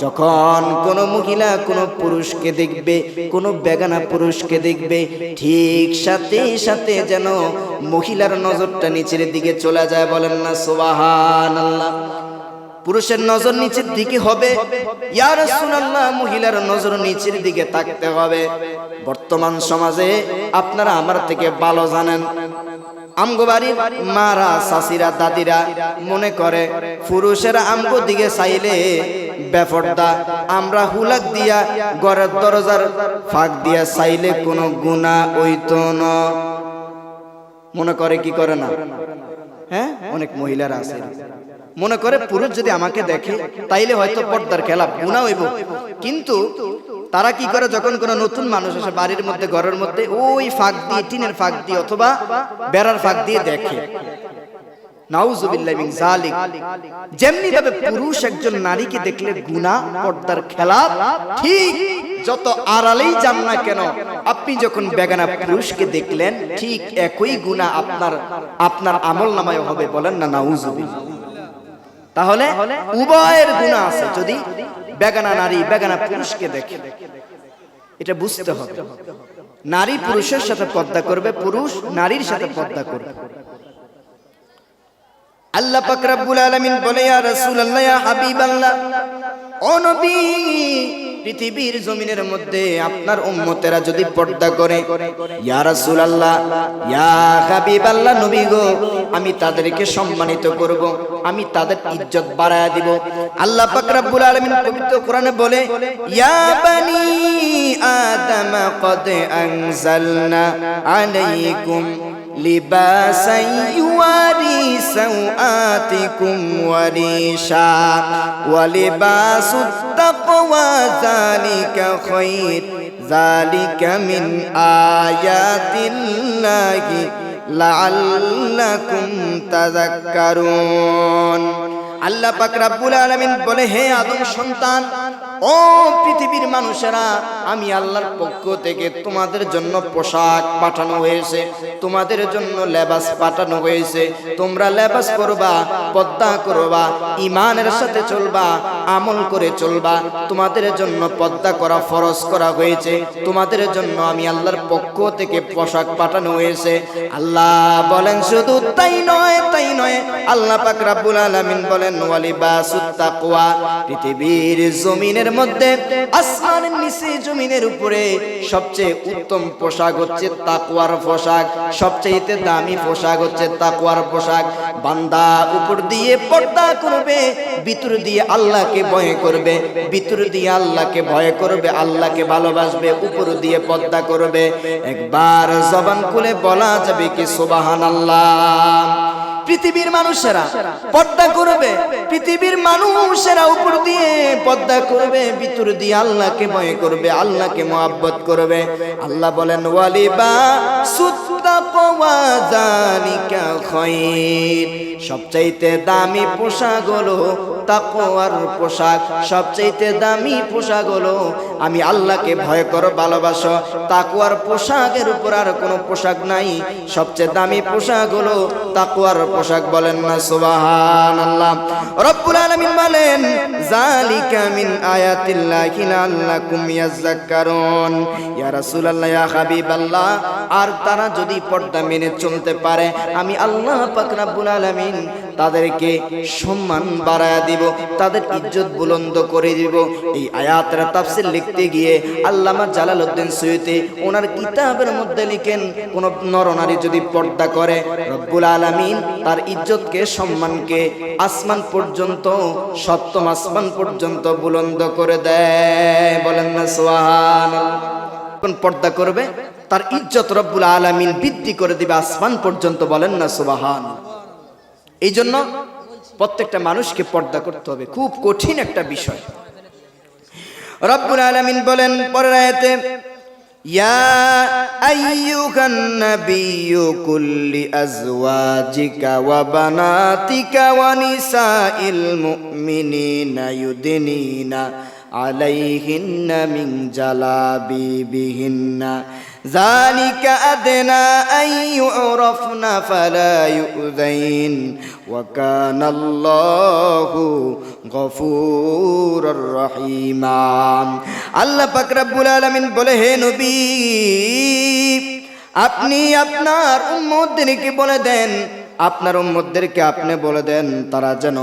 যখন কোনো মহিলা কোনো পুরুষকে দেখবে, কোনো বেগানা পুরুষকে দেখবে, ঠিক সাথে সাথে যেন মহিলার নজরটা নিচের দিকে চলে যায়। বলেন না সুবহানাল্লাহ। পুরুষের নজর নিচের দিকে হবে, ইয়া রাসূলুল্লাহ মহিলার নজর নিচের দিকে থাকতে হবে। বর্তমান সমাজে আপনারা আমার থেকে ভালো জানেন, আমগো বাড়ির মারা চাচিরা দাদিরা মনে করে পুরুষেরা আমগো দিকে চাইলে বেপরদা, আমরা হুলাক দিয়া ঘরের দরজার ফাঁক দিয়া চাইলে কোনো গুনাহ হইতো না। মনে করে কি করে না? হ্যাঁ, অনেক মহিলারা আছে মনে করে পুরুষ যদি আমাকে দেখে তাইলে হয়তো পর্দার খেলাপ গুনাহ হইব। কিন্তু তারা কি করে, যখন কোনো নতুন মানুষ আসে বাড়ির মধ্যে ঘরের মধ্যে ওই ফাঁক দিয়ে, টিনের ফাঁক দিয়ে অথবা বেড়ার ফাঁক দিয়ে দেখে। নাউজুবিল্লাহি মিন যালিক। যেমনি ভাবে পুরুষ একজন নারীকে দেখলে গুনাহ, পর্দার খেলাপ, ঠিক যত আড়ালেই যান না কেন আপনি যখন বেগানা পুরুষকে দেখলেন ঠিক একই গুনাহ আপনার আমলনামায় হবে। বলেন না নাউজুবিল্লাহ। তাহলে উভয়ের গুনাহ আছে যদি বেগানা নারী বেগানা পুরুষকে দেখে। এটা বুঝতে হবে। নারী পুরুষের সাথে পর্দা করবে, পুরুষ নারীর সাথে পর্দা করবে। আল্লাহ পাক রব্বুল আলামিন বলে ইয়া রাসূলুল্লাহ ইয়া হাবিবাল্লাহ, ও নবী পৃথিবীর জমিনের মধ্যে আপনার উম্মতেরা যদি পর্দা করে, ইয়া রাসূলুল্লাহ ইয়া হাবিবাল্লাহ নবী গো আমি তাদেরকে সম্মানিত করব, আমি তাদের ইজ্জত বাড়ায়া দিব। আল্লাহ পাক রব্বুল আলামিন পবিত্র কোরআনে বলে ইয়া বানি আদম ক্বাদ আনজালনা আলাইকুম লিবাসান ইউয়ারি সাওআতিকুম ওয়া রিশা ওয়া লিবাসুত তাকওয়া যালিকা খায়র যালিকা মিন আয়াতিল্লাহি লাআল্লাকুম তাযাক্কারুন। আল্লাহ পাক রব্বুল আলামিন বলে হে আদম সন্তান, ও পৃথিবীর মানুষেরা, আমি আল্লাহর পক্ষ থেকে তোমাদের জন্য পোশাক পাঠানো হয়েছে, তোমাদের জন্য লেবাস পাঠানো হয়েছে। তোমরা লেবাস করবা, পর্দা করবা, ঈমানের সাথে চলবা, আমল করে চলবা। তোমাদের জন্য পর্দা করা ফরজ করা হয়েছে, তোমাদের জন্য আমি আল্লাহর পক্ষ থেকে পোশাক পাঠানো হয়েছে। আল্লাহ বলেন শুধু তাই নয়, তাই নয়, আল্লাহ পাক রব্বুল আলামিন বলেন ওয়া লিবাসুত তাকওয়া, পৃথিবীর জমিনের জমিনের মধ্যে, আসমানের নিচে, জমিনের উপরে সবচেয়ে উত্তম পোশাক হচ্ছে তাকওয়ার পোশাক, সবচেয়ে দামি পোশাক হচ্ছে তাকওয়ার পোশাক। বান্দা উপর দিয়ে পর্দা করবে, ভিতর দিয়ে আল্লাহকে ভয় করবে, ভিতর দিয়ে আল্লাহকে ভয় করবে, আল্লাহকে ভালোবাসবে, উপর দিয়ে পর্দা করবে। একবার জবান খুলে বলা যাবে কি সুবহানাল্লাহ। পৃথিবীর মানুষেরা পর্দা করবে, পৃথিবীর মানুষেরা উপর দিয়ে পর্দা করবে, ভিতর দিয়ে আল্লাহকে ভয় করবে, আল্লাহকে মহব্বত করবে। আল্লাহ বলেন ওয়ালিবাসুত তাকওয়া যালিকা খায়র, সবচাইতে দামি পোশাক হলো তাকওয়ার পোশাক, সবচাইতে দামি পোশাক হলো আমি আল্লাহকে ভয় করো, ভালোবাসো। তাকওয়ার পোশাকের উপর আর কোনো পোশাক নাই, সবচেয়ে দামি পোশাক হলো তাকওয়ার পোশাক। বলেন না সুবহানাল্লাহ। রব্বুল আলামিন বলেন যালিকা মিন আয়াতিল্লাহি লাআল্লাকুম ইয়াযাক্কারুন। ইয়া রাসূলুল্লাহ, ইয়া হাবিবাল্লাহ, আর তারা যদি পর্দা মেনে চলতে পারে, আমি আল্লাহ পাক রব্বুল আলামিন তাদেরকে সম্মান বাড়ায়া দিব, তাদের ইজ্জত বুলন্দ করে দিব। এই আয়াতের তাফসীর লিখতে গিয়ে আল্লামা জালালউদ্দিন সুয়ুতী ওনার কিতাবের মধ্যে লিখেন, কোন নরনারী যদি পর্দা করে, রব্বুল আলামিন তার ইজ্জতকে, সম্মানকে আসমান পর্যন্ত, সপ্তম আসমান পর্যন্ত বুলন্দ করে দেয়। বলেন না সুবহানাল্লাহ। কোন পর্দা করবে তার ইজ্জত রব্বুল আলামিন বৃদ্ধি করে দিবে আসমান পর্যন্ত। বলেন না সুবহানাল্লাহ। এই জন্য প্রত্যেকটা মানুষকে পর্দা করতে হবে, খুব কঠিন একটা বিষয়। রব্বুল আলামিন বলেন পরের আয়াতে, ইয়া আইয়ুহান নাবিয়্যু কুল্লি আজওয়াজিকা ওয়া বানাতিকা ওয়া নিসাইল মুমিনিনা ইউদনিনা আলাইহিন্না মিন জালাবিবিহিন্না যালিকা আদনা আন ইউরাফনা ফালা ইউযাইন ওয়া কানাল্লাহু গফুরুর রহিমা। আল্লাহ পাক রব্বুল আলামিন বলে, হে নবী, আপনি আপনার উম্মতদেরকে বলে দেন, আপনার উম্মতদেরকে আপনি বলে দেন তারা যেন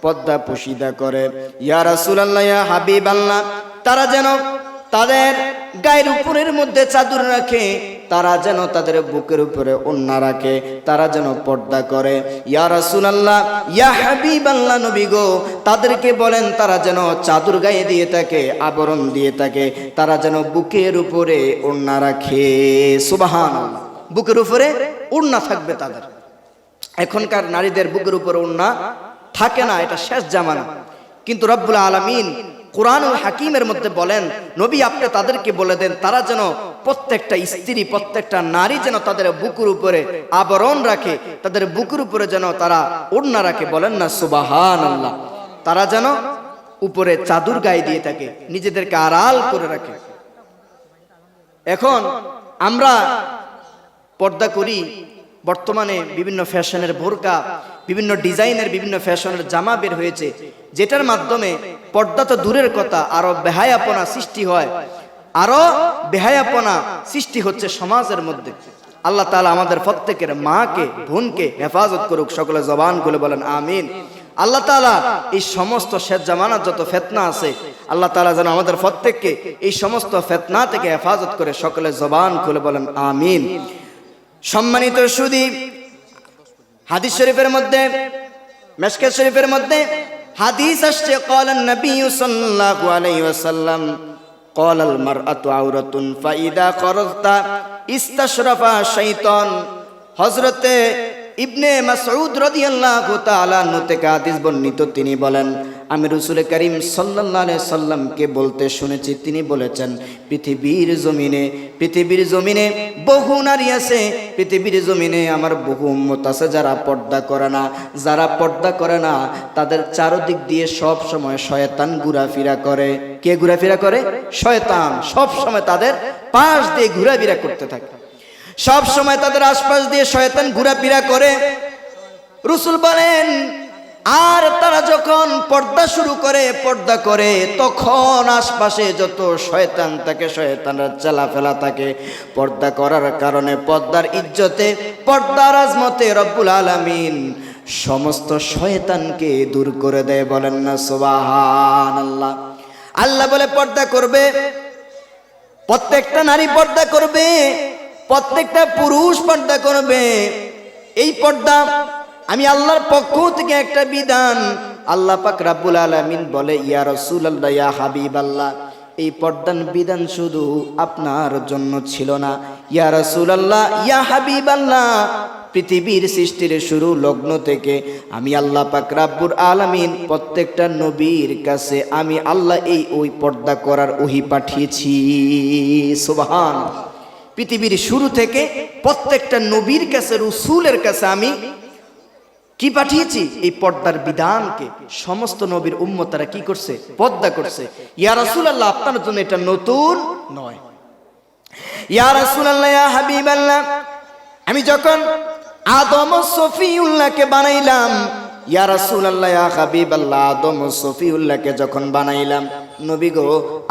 পর্দা পুশিদা করে। ইয়া রাসূলুল্লাহ, ইয়া হাবিবাল্লাহ, তারা যেন তাদের গায়ের উপরের মধ্যে চাদর রাখে, তারা যেন তাদের বুকের উপরে ওড়না রাখে, তারা যেন পর্দা করে। ইয়া রাসূলুল্লাহ, ইয়া হাবিবাল্লাহ, নবী গো, তাদেরকে বলেন তারা যেন চাদর গায়ে দিয়ে থাকে, আবরণ দিয়ে থাকে, তারা যেন বুকের উপরে ওড়না রাখে। সুবহানাল্লাহ। বুকের উপরে ওড়না থাকবে তাদের। এখনকার নারীদের বুকের উপরে ওড়না থাকে না, এটা শেষ জামানা। কিন্তু রব্বুল আলামিন কুরআনুল হাকিমের মধ্যে বলেন, নবী আপনি তাদেরকে বলে দেন তারা যেন, প্রত্যেকটা স্ত্রী, প্রত্যেকটা নারী যেন তাদের বুকের উপরে আবরণ রাখে, তাদের বুকের উপরে যেন তারা ওড়না রাখে। বলেন না সুবহানাল্লাহ। তারা যেন উপরে চাদর গায়ে দিয়ে থাকে, নিজেদেরকে আড়াল করে রাখে। এখন আমরা পর্দা করি, বর্তমানে বিভিন্ন ফ্যাশনের বোরকা, বিভিন্ন ডিজাইনের বিভিন্ন ফ্যাশনের জামা বের হয়েছে, যেটার মাধ্যমে পর্দা তো দূরের কথা, আরো বেহায়াপনা সৃষ্টি হয়, আরো বেহায়াপনা সৃষ্টি হচ্ছে সমাজের মধ্যে। আল্লাহ তাআলা আমাদের প্রত্যেকের মাকে, বোনকে হেফাজত করুক। সকলে জবান খুলে বলেন আমিন। আল্লাহ তাআলা এই সমস্ত শেষ জামানার যত ফিতনা আছে, আল্লাহ তাআলা যেন আমাদের প্রত্যেককে এই সমস্ত ফিতনা থেকে হেফাজত করে। সকলে জবান খুলে বলেন আমিন। সম্মানিত সুধী, হাদিস শরীফের মধ্যে, মিশকাত শরীফের মধ্যে হাদিস আসছে, ক্বালান নবী সাল্লাল্লাহু আলাইহি ওয়াসাল্লাম, ক্বালাল মারআতু আওরাতুন ফাইদা খরাজতা ইস্তাশরাফা শাইতান। হযরতে ইবনে মাসউদ রাদিয়াল্লাহু তাআলা আনহু থেকে হাদিস বর্ণিত, তিনি বলেন, আমি রাসূল করিম সাল্লাল্লাহু আলাইহি সাল্লামকে বলতে শুনেছি, তিনি বলেছেন, পৃথিবীর জমিনে বহু নারী আছে, পৃথিবীর জমিনে আমার বহু উম্মত আছে যারা পর্দা করে না। যারা পর্দা করে না তাদের চারদিক দিয়ে সব সময় শয়তান ঘোরাফেরা করে। কে ঘোরাফেরা করে? শয়তান। সব সময় তাদের পাশ দিয়ে ঘোরাফেরা করতে থাকে, সব সময় তাদের আশপাশ দিয়ে শয়তান ঘোরাফেরা করে। রাসূল বলেন, আর তারা যখন পর্দা শুরু করে, পর্দা করে, তখন আশপাশে যত শয়তান থাকে, শয়তানরা চলাফেরা থাকে। পর্দা করার কারণে, পর্দার ইজ্জতে, পর্দার আজমতে রব্বুল আলামিন সমস্ত শয়তানকে দূর করে দেয়। বলেন না সুবহানাল্লাহ। আল্লাহ বলে পর্দা করবে, প্রত্যেকটা নারী পর্দা করবে, প্রত্যেকটা পুরুষ পর্দা করবে। এই পর্দা আমি আল্লাহর পক্ষ থেকে একটা বিধান। আল্লাহ পাক রব্বুল আলামিন বলে, ইয়া রাসূলুল্লাহ, ইয়া হাবিবাল্লাহ, এই পর্দার বিধান শুধু আপনার জন্য ছিল না, ইয়া রাসূলুল্লাহ, ইয়া হাবিবাল্লাহ, পৃথিবীর সৃষ্টির শুরু লগ্ন থেকে আমি আল্লাহ পাক রব্বুল আলামিন প্রত্যেকটা নবীর কাছে আমি আল্লাহ ওই পর্দা করার ওহী পাঠিয়েছি। সুবহান। পৃথিবীর শুরু থেকে প্রত্যেকটা নবীর কাছে, রাসূলের কাছে আমি কি পাঠিয়েছি? এই পর্দার বিধানকে। সমস্ত নবীর উম্মতরা কি করছে? পর্দা করছে। ইয়া রাসূলুল্লাহ, আপনার জন্য এটা নতুন নয়। ইয়া রাসূলুল্লাহ, ইয়া হাবিবাল্লাহ, আমি যখন আদম ও সফিউল্লাহকে বানাইলাম, ইয়া রাসূলুল্লাহ, ইয়া হাবিবাল্লাহ, আদম ও সফিউল্লাহকে যখন বানাইলাম, নবী গো,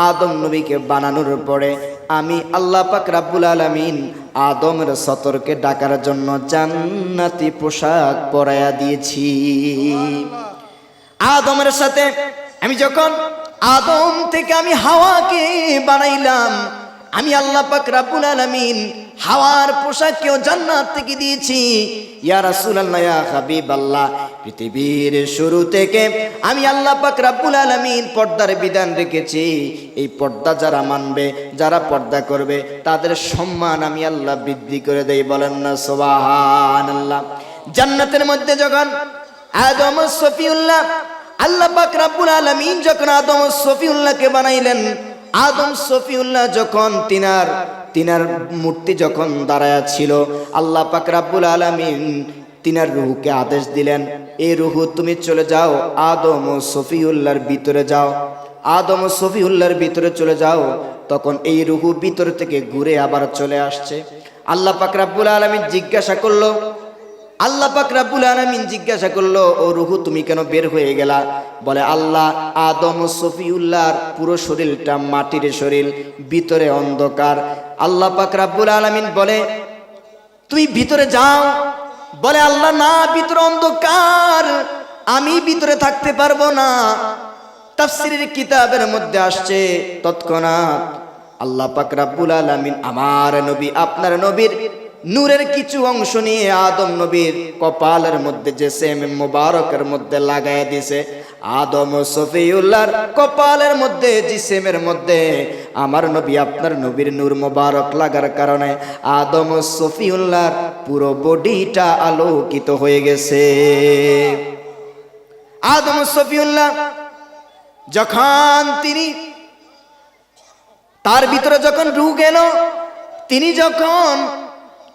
আদম নবীকে বানানোর পরে আমি আল্লাহ পাক রব্বুল আলামিন আদমের সতরকে ডাকার জন্য জান্নাতি পোশাক পরাইয়া দিয়েছি। আদমের সাথে আমি যখন আদম থেকে আমি হাওয়াকে বানাইলাম, আমি আল্লাহ পাক রব্বুল আলামিন হাওয়ার পোশাককেও জান্নাত থেকে দিয়েছি। ইয়া রাসূলুল্লাহ, ইয়া হাবিবাল্লাহ, পৃথিবীর শুরু থেকে আমি আল্লাহ পাক রব্বুল আলামিন পর্দার বিধান রেখেছি। এই পর্দা যারা মানবে, যারা পর্দা করবে, তাদের সম্মান আমি আল্লাহ বৃদ্ধি করে দেই। বলেন না সুবহানাল্লাহ। জান্নাতের মধ্যে যখন আদম ও সফিউল্লাহ, আল্লাহ পাক রব্বুল আলামিন যখন আদম ও সফিউল্লাহকে বানাইলেন, আদম সফিউল্লাহ যখন তিনার মূর্তি যখন দাঁড়ায়া ছিল, আল্লাহ পাক রব্বুল আলামিন তিনার রূহকে আদেশ দিলেন, এই রূহ তুমি চলে যাও, আদম ও সফিউল্লাহর ভিতরে যাও। আদম ও সফিউল্লাহর ভিতরে চলে যাও। তখন এই রূহ ভিতর থেকে ঘুরে আবার চলে আসছে। আল্লাহ পাক রব্বুল আলামিন জিজ্ঞাসা করলো, আল্লাহ পাক রব্বুল আলামিন জিজ্ঞাসা করলো, ও রূহ তুমি কেন বের হয়ে গেলা? বলে, আল্লাহ, আদম ও সফিউল্লাহর পুরো শরীরটা মাটির শরীর, ভিতরে অন্ধকার। আল্লাহ পাক রব্বুল আলামিন বলে, তুমি ভিতরে যাও। বলে, আল্লাহ, না, ভিতরে অন্ধকার, আমি ভিতরে থাকতে পারবো না। তাফসীরের কিতাবের মধ্যে আসছে, তৎক্ষণাৎ আল্লাহ পাক রব্বুল আলামিন আমার নবী, আপনার নবীর নূরের কিছু অংশ নিয়ে আদম নবীর কপালের মধ্যে যে সেম মুবারকের মধ্যে লাগায় দিছে। আদম ও সফিউল্লাহর কপালের মধ্যে জিসেমের মধ্যে আমার নবী, আপনার নবীর নূর মুবারক লাগার কারণে আদম ও সফিউল্লাহর পুরো বডিটা আলোকিত হয়ে গেছে। আদম ও সফিউল্লাহ যখন তার ভিতরে যখন রূহ গেল, তিনি যখন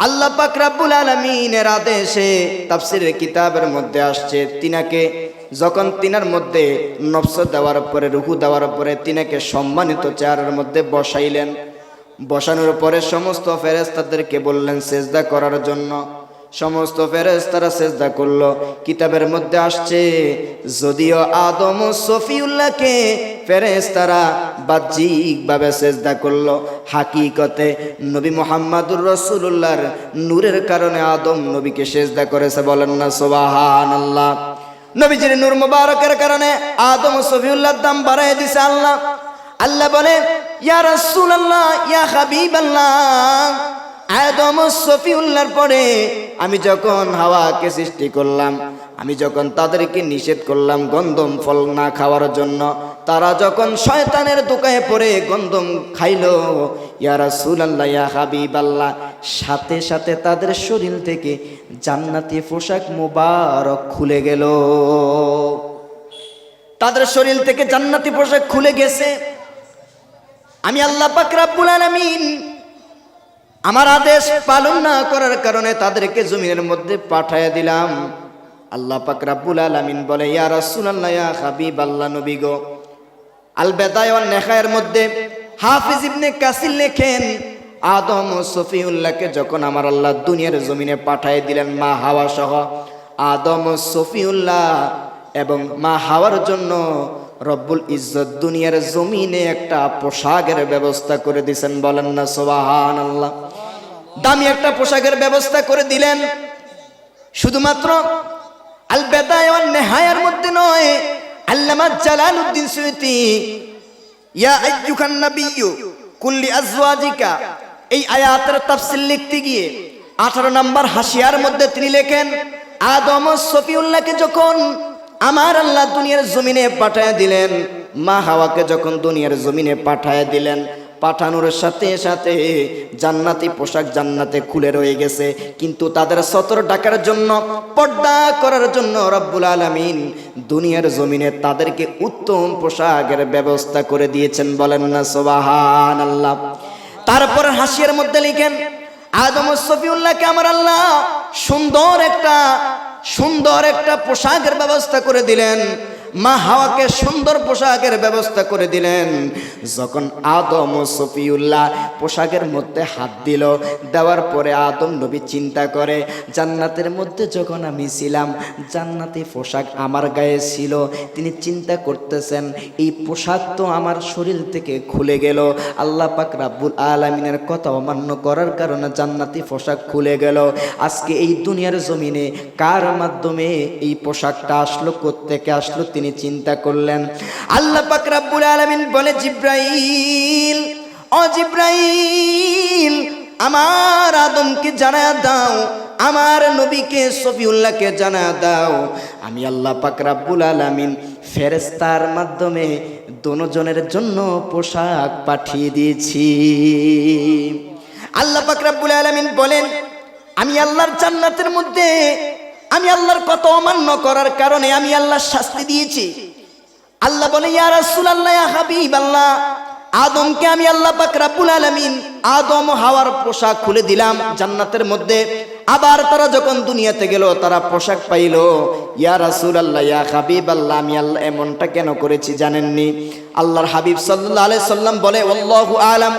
আল্লাহ পাক রব্বুল আলামিনের আদেশে, তাফসীরের কিতাবের মধ্যে আসছে, তিনাকে যখন তিনার মধ্যে নফস দেওয়ার পরে, রূহ দেওয়ার পরে তিনাকে সম্মানিত চেয়ারের মধ্যে বসাইলেন। বসানোর পরে সমস্ত ফেরেশতাদেরকে বললেন সেজদা করার জন্য। সমস্ত ফেরেশতারা সেজদা করলো। কিতাবের মধ্যে আসছে, যদিও আদম ও সফিউল্লাহকে ফেরেশতারা বাহ্যিকভাবে সেজদা করলো, হাকিকতে নবী মুহাম্মদুর রাসূলুল্লাহর নূরের কারণে আদম নবীকে সেজদা করেছে। বলেন না সুবহানাল্লাহ। নবীজির নূর মুবারকের কারণে আদম ও সফিউল্লাহর দাম বাড়ায় দিছে আল্লাহ। আল্লাহ বলে, ইয়া রাসূলুল্লাহ, ইয়া হাবিবাল্লাহ, আদম ও সফিউল্লাহর পরে আমি যখন হাওয়াকে সৃষ্টি করলাম, আমি যখন তাদেরকে নিষেধ করলাম গন্ধম ফল না খাওয়ার জন্য, তারা যখন শয়তানের দোকায় পড়ে গন্ধম খাইলো, ইয়া রাসূলুল্লাহ, ইয়া হাবিবাল্লাহ, সাথে সাথে তাদের শরীর থেকে জান্নাতি পোশাক মুবারক খুলে গেল। তাদের শরীর থেকে জান্নাতি পোশাক খুলে গেছে। আমি আল্লাহ পাক রব্বুল আলামিন আমার আদেশ পালন না করার কারণে তাদেরকে জমিনের মধ্যে পাঠায়া দিলাম। আল্লাহ পাক রব্বুল আলামিন বলে, ইয়া রাসূলুল্লাহ, ইয়া হাবিবাল্লাহ, নবী গো, আল বিদায়া ওয়ান নিহায়ার মধ্যে হাফিজ ইবনে কাসির লেখেন, আদম ও সফিউল্লাহকে যখন আমার আল্লাহ দুনিয়ার জমিনে পাঠিয়ে দিলেন মা হাওয়া সহ, আদম ও সফিউল্লাহ এবং মা হাওয়ার জন্য রব্বুল ইজ্জত দুনিয়ার জমিনে একটা পোশাকের ব্যবস্থা করে দিয়েছেন। বলেন না সুবহানাল্লাহ। দামি একটা পোশাকের ব্যবস্থা করে দিলেন। শুধুমাত্র আল বিদায়া ওয়ান নিহায়ার মধ্যে নয়, আল্লামা জালালউদ্দিন সুয়ুতী ইয়া আইয়ুহান নাবিয়্যু কুল্লি আজওয়াজিকা, এই আয়াতের তাফসীর লিখতে গিয়ে 18 নম্বর হাসিয়ার মধ্যে তিনি লেখেন, আদম ও সফিউল্লাহকে যখন আমার আল্লাহ দুনিয়ার জমিনে পাঠায় দিলেন, মা হাওয়াকে যখন দুনিয়ার জমিনে পাঠায় দিলেন, পাঠানোর সাথে সাথে জান্নাতি পোশাক জান্নাতে খুলে রয়ে গেছে, কিন্তু তাদের সতর ঢাকার জন্য, পর্দা করার জন্য রব্বুল আলামিন দুনিয়ার জমিনে তাদেরকে উত্তম পোশাকের ব্যবস্থা করে দিয়েছেন। বলেন না সুবহানাল্লাহ। তারপর হাসিয়ার মধ্যে লিখেন, আদম ও সফিউল্লাহকে আমার আল্লাহ সুন্দর একটা পোশাকের ব্যবস্থা করে দিলেন, মা হাওয়াকে সুন্দর পোশাকের ব্যবস্থা করে দিলেন। যখন আদম ও সফিউল্লাহ পোশাকের মধ্যে হাত দিল, দেওয়ার পরে আদম নবী চিন্তা করে, জান্নাতের মধ্যে যখন আমি ছিলাম জান্নাতি পোশাক আমার গায়ে ছিল। তিনি চিন্তা করতেছেন, এই পোশাক তো আমার শরীর থেকে খুলে গেল, আল্লাহ পাক রাব্বুল আলামিনের কথা অমান্য করার কারণে জান্নাতি পোশাক খুলে গেল। আজকে এই দুনিয়ার জমিনে কার মাধ্যমে এই পোশাকটা আসলো, কোত্থেকে আসলো? তিনি চিন্তা করলেন। আল্লাহ পাক রাব্বুল আলামিন বলে, জিব্রাইল, ও জিব্রাইল, আমার আদমকে জানায়া দাও, আমার নবীকে সফিউল্লাহকে জানায়া দাও, আমি আল্লাহ পাক রাব্বুল আলামিন ফেরেশতার মাধ্যমে দুজনের জন্য পোশাক পাঠিয়ে দিয়েছি। আল্লাহ পাক রাব্বুল আলামিন বলেন, আমি আল্লাহর জান্নাতের মধ্যে আমি আল্লাহর কথা অমান্য করার কারণে আমি আল্লাহ শাস্তি দিয়েছি। আল্লাহ বলে, ইয়া রাসূলুল্লাহ, ইয়া হাবিবাল্লাহ, আদমকে আমি আল্লাহ পাক রব্বুল আলামিন আদম ও হাওয়ার পোশাক খুলে দিলাম জান্নাতের মধ্যে। আবার তারা যখন দুনিয়াতে গেল তারা পোশাক পাইল। ইয়া রাসূলুল্লাহ, ইয়া হাবিবাল্লাহ, আমি আল্লাহ এমনটা কেন করেছি জানেননি? আল্লাহর হাবিব সাল্লাল্লাহু আলাইহি সাল্লাম বলে, আল্লাহু আলাম,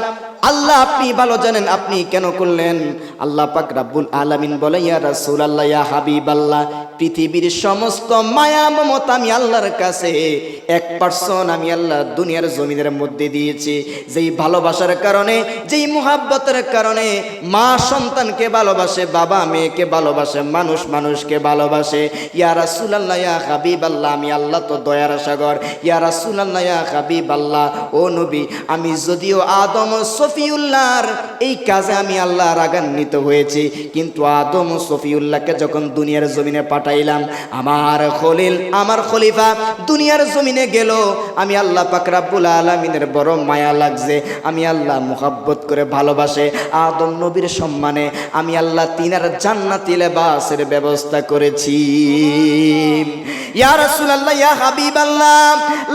আল্লাহ আপনি ভালো জানেন আপনি কেন করলেন। আল্লাহ পাক রব্বুল আলামিন বলে, ইয়া রাসূলুল্লাহ, ইয়া হাবিবাল্লাহ, পৃথিবীর সমস্ত মায়া মমতা আমি আল্লাহর কাছে 1% আমি আল্লাহ দুনিয়ার জমিনের মধ্যে দিয়েছি। যেই ভালোবাসার কারণে, যেই মুহাব্বতের কারণে মা সন্তানকে ভালোবাসে, বাবা মেয়েকে ভালোবাসে, মানুষ মানুষকে ভালোবাসে। ইয়া রাসূলুল্লাহ, ইয়া হাবিবাল্লাহ, আমি আল্লাহ তো দয়ার সাগর। ইয়া রাসূলুল্লাহ, ইয়া হাবিবাল্লাহ, ও নবী, আমি যদিও আদম ও সফিউল্লাহর এই কাজে আমি আল্লাহ রাগান্বিত হয়েছি, কিন্তু আদম ও সফিউল্লাহকে যখন দুনিয়ার জমিনে পাঠাইলাম, আমার খলিল, আমার খলিফা দুনিয়ার জমিনে গেল, আমি আল্লাহ পাক রব্বুল আলামিনের বড় মায়া লাগছে, আমি আল্লাহ মুহাব্বত করে ভালোবাসে আদম নবীর সম্মানে আমি আল্লাহ তিনার জান্নাতি লেবাসের ব্যবস্থা করেছি। ইয়া রাসূলুল্লাহ, ইয়া হাবিবাল্লাহ,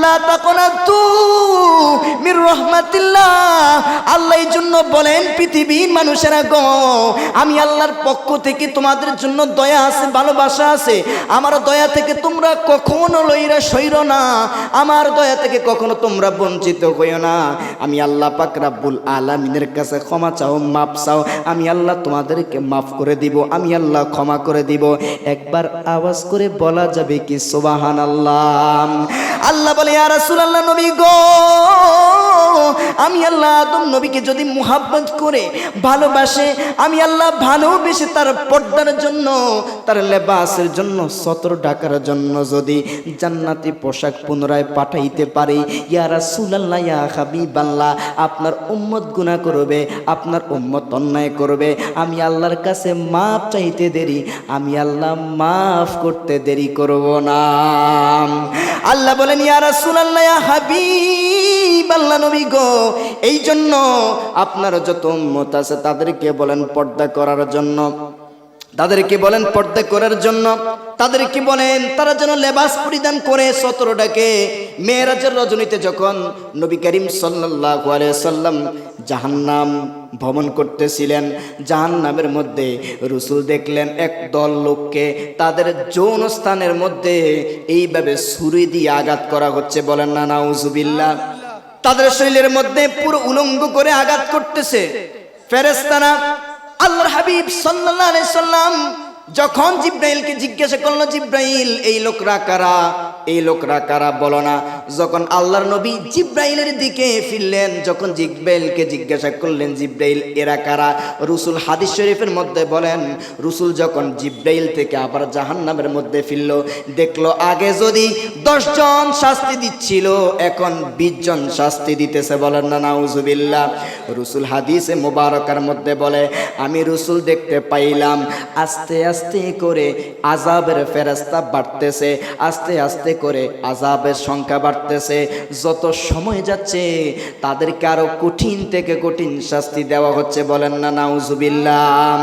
লা তাকুনাতু মির রাহমাতিল্লাহ, আল্লাহ এই জন্য বলেন, পৃথিবীর মানুষেরা গো, আমি আল্লাহর পক্ষ থেকে তোমাদের জন্য দয়া আছে, ভালোবাসা আছে। আমার দয়া থেকে তোমরা কখনো লইরা সইরো না, আমার দয়া থেকে কখনো তোমরা বঞ্চিত হইও না। আমি আল্লাহ পাক রব্বুল আলামিনের কাছে ক্ষমা চাও, মাপ চাও, আমি আল্লাহ তোমাদেরকে মাফ করে দিব, আমি আল্লাহ ক্ষমা করে দিব। একবার আওয়াজ করে বলা যাবে কি সুবহানাল্লাহ? আল্লাহ বলে, ইয়া রাসূলুল্লাহ, নবী গো, আমি আল্লাহ আদম নবীকে যদি মুহাব্বত করে ভালোবাসে, আমি আল্লাহ ভালোবেসে তার পর্দার জন্য, তার লেবাসের জন্য, সতর ঢাকার জন্য যদি জান্নাতি পোশাক পুনরায় পাঠাইতে পারি, ইয়া রাসূলুল্লাহ, ইয়া হাবিবাল্লাহ, আপনার উম্মত গুনাহ করবে, আপনার উম্মত অন্যায় করবে, আমি আল্লাহর কাছে মাফ চাইতে দেরি, আমি আল্লাহ মাফ করতে দেরি করব না। আল্লাহ বলেন, ইয়া রাসূলুল্লাহ, ইয়া হাবিবাল্লাহ, নবী গো, এই জন্য আপনার যত উম্মত আছে তাদেরকে বলেন পর্দা করার জন্য, তাদেরকে বলেন পর্দা করার জন্য, তাদেরকে বলেন তারা যেন লেবাস পরিধান করে সতর ডাকে। মেরাজের রজনীতে যখন নবী করিম সাল্লাল্লাহু আলাইহি সাল্লাম জাহান্নাম ভ্রমণ করতেছিলেন, জাহান্নামের মধ্যে রাসূল দেখলেন একদল লোককে তাদের যৌন স্থানের মধ্যে এইভাবে ছুরি দিয়ে আঘাত করা হচ্ছে। বলেন না নাউজুবিল্লাহ? তাদের শরীরের মধ্যে পুরো উলঙ্গ করে আঘাত করতেছে ফেরেশতারা। আল্লাহর হাবিব সাল্লাল্লাহু আলাইহি সাল্লাম যখন জিব্রাইলকে জিজ্ঞাসা করলো, জিব্রাইল, এই লোকরা কারা? এই লোকরা কারা বলো না। যখন আল্লাহর নবী জিব্রাইলের দিকে ফিরলেন, যখন জিব্রাইলকে জিজ্ঞাসা করলেন জিব্রাইল এরা কারা, রসুল হাদিস শরীফের মধ্যে বলেন রসুল যখন জিব্রাইল থেকে আবার জাহান্নামের মধ্যে ফিরল, দেখলো আগে যদি 10 জন শাস্তি দিচ্ছিল এখন 20 জন শাস্তি দিতেছে। বলেন না নাউজুবিল্লাহ। রসুল হাদিসে মোবারকার মধ্যে বলে আমি রসুল দেখতে পাইলাম আস্তে আস্তে করে আযাবের ফেরেশতা বাড়তেছে, আস্তে আস্তে করে আযাবের সংখ্যা বাড়তেছে। যত সময় যাচ্ছে তাদেরকে আরো কঠিন থেকে কঠিন শাস্তি দেওয়া হচ্ছে। বলেন না নাউজুবিল্লাহ।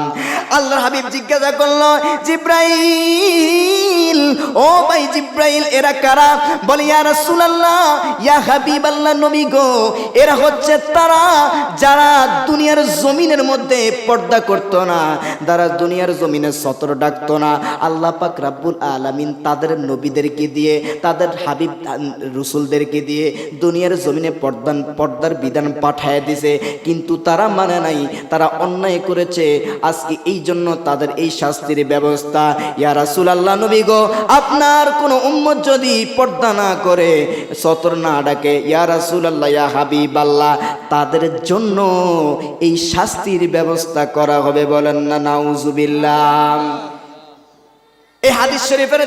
আল্লাহর হাবিব জিজ্ঞাসা করলো জিব্রাইল, ও ভাই জিব্রাইল এরা কারা? বলে ইয়া রাসূলুল্লাহ, ইয়া হাবিবাল্লাহ, নবী গো, এরা হচ্ছে তারা যারা দুনিয়ার জমিনের মধ্যে পর্দা করতো না, যারা দুনিয়ার জমিনে সতর ডাকতো না। আল্লাহ পাক রব্বুল আলামিন তাদের নবীদেরকে দিয়ে, তাদের হাবিব রসুলদেরকে দিয়ে দুনিয়ার জমিনে পর্দার বিধান পাঠায় দিছে, কিন্তু তারা মানে নাই, তারা অন্যায় করেছে। আজকে এই জন্য তাদের এই শাস্তির ব্যবস্থা। ইয়া রাসূলুল্লাহ, নবী গো, আপনার কোন উম্মত যদি পর্দা না করে, সতর না ডাকে, ইয়া রাসূলুল্লাহ, ইয়া হাবিবাল্লাহ, তাদের জন্য এই শাস্তির ব্যবস্থা করা হবে। বলেন না নাউজুবিল্লাহ। এই হাদিস শরীফের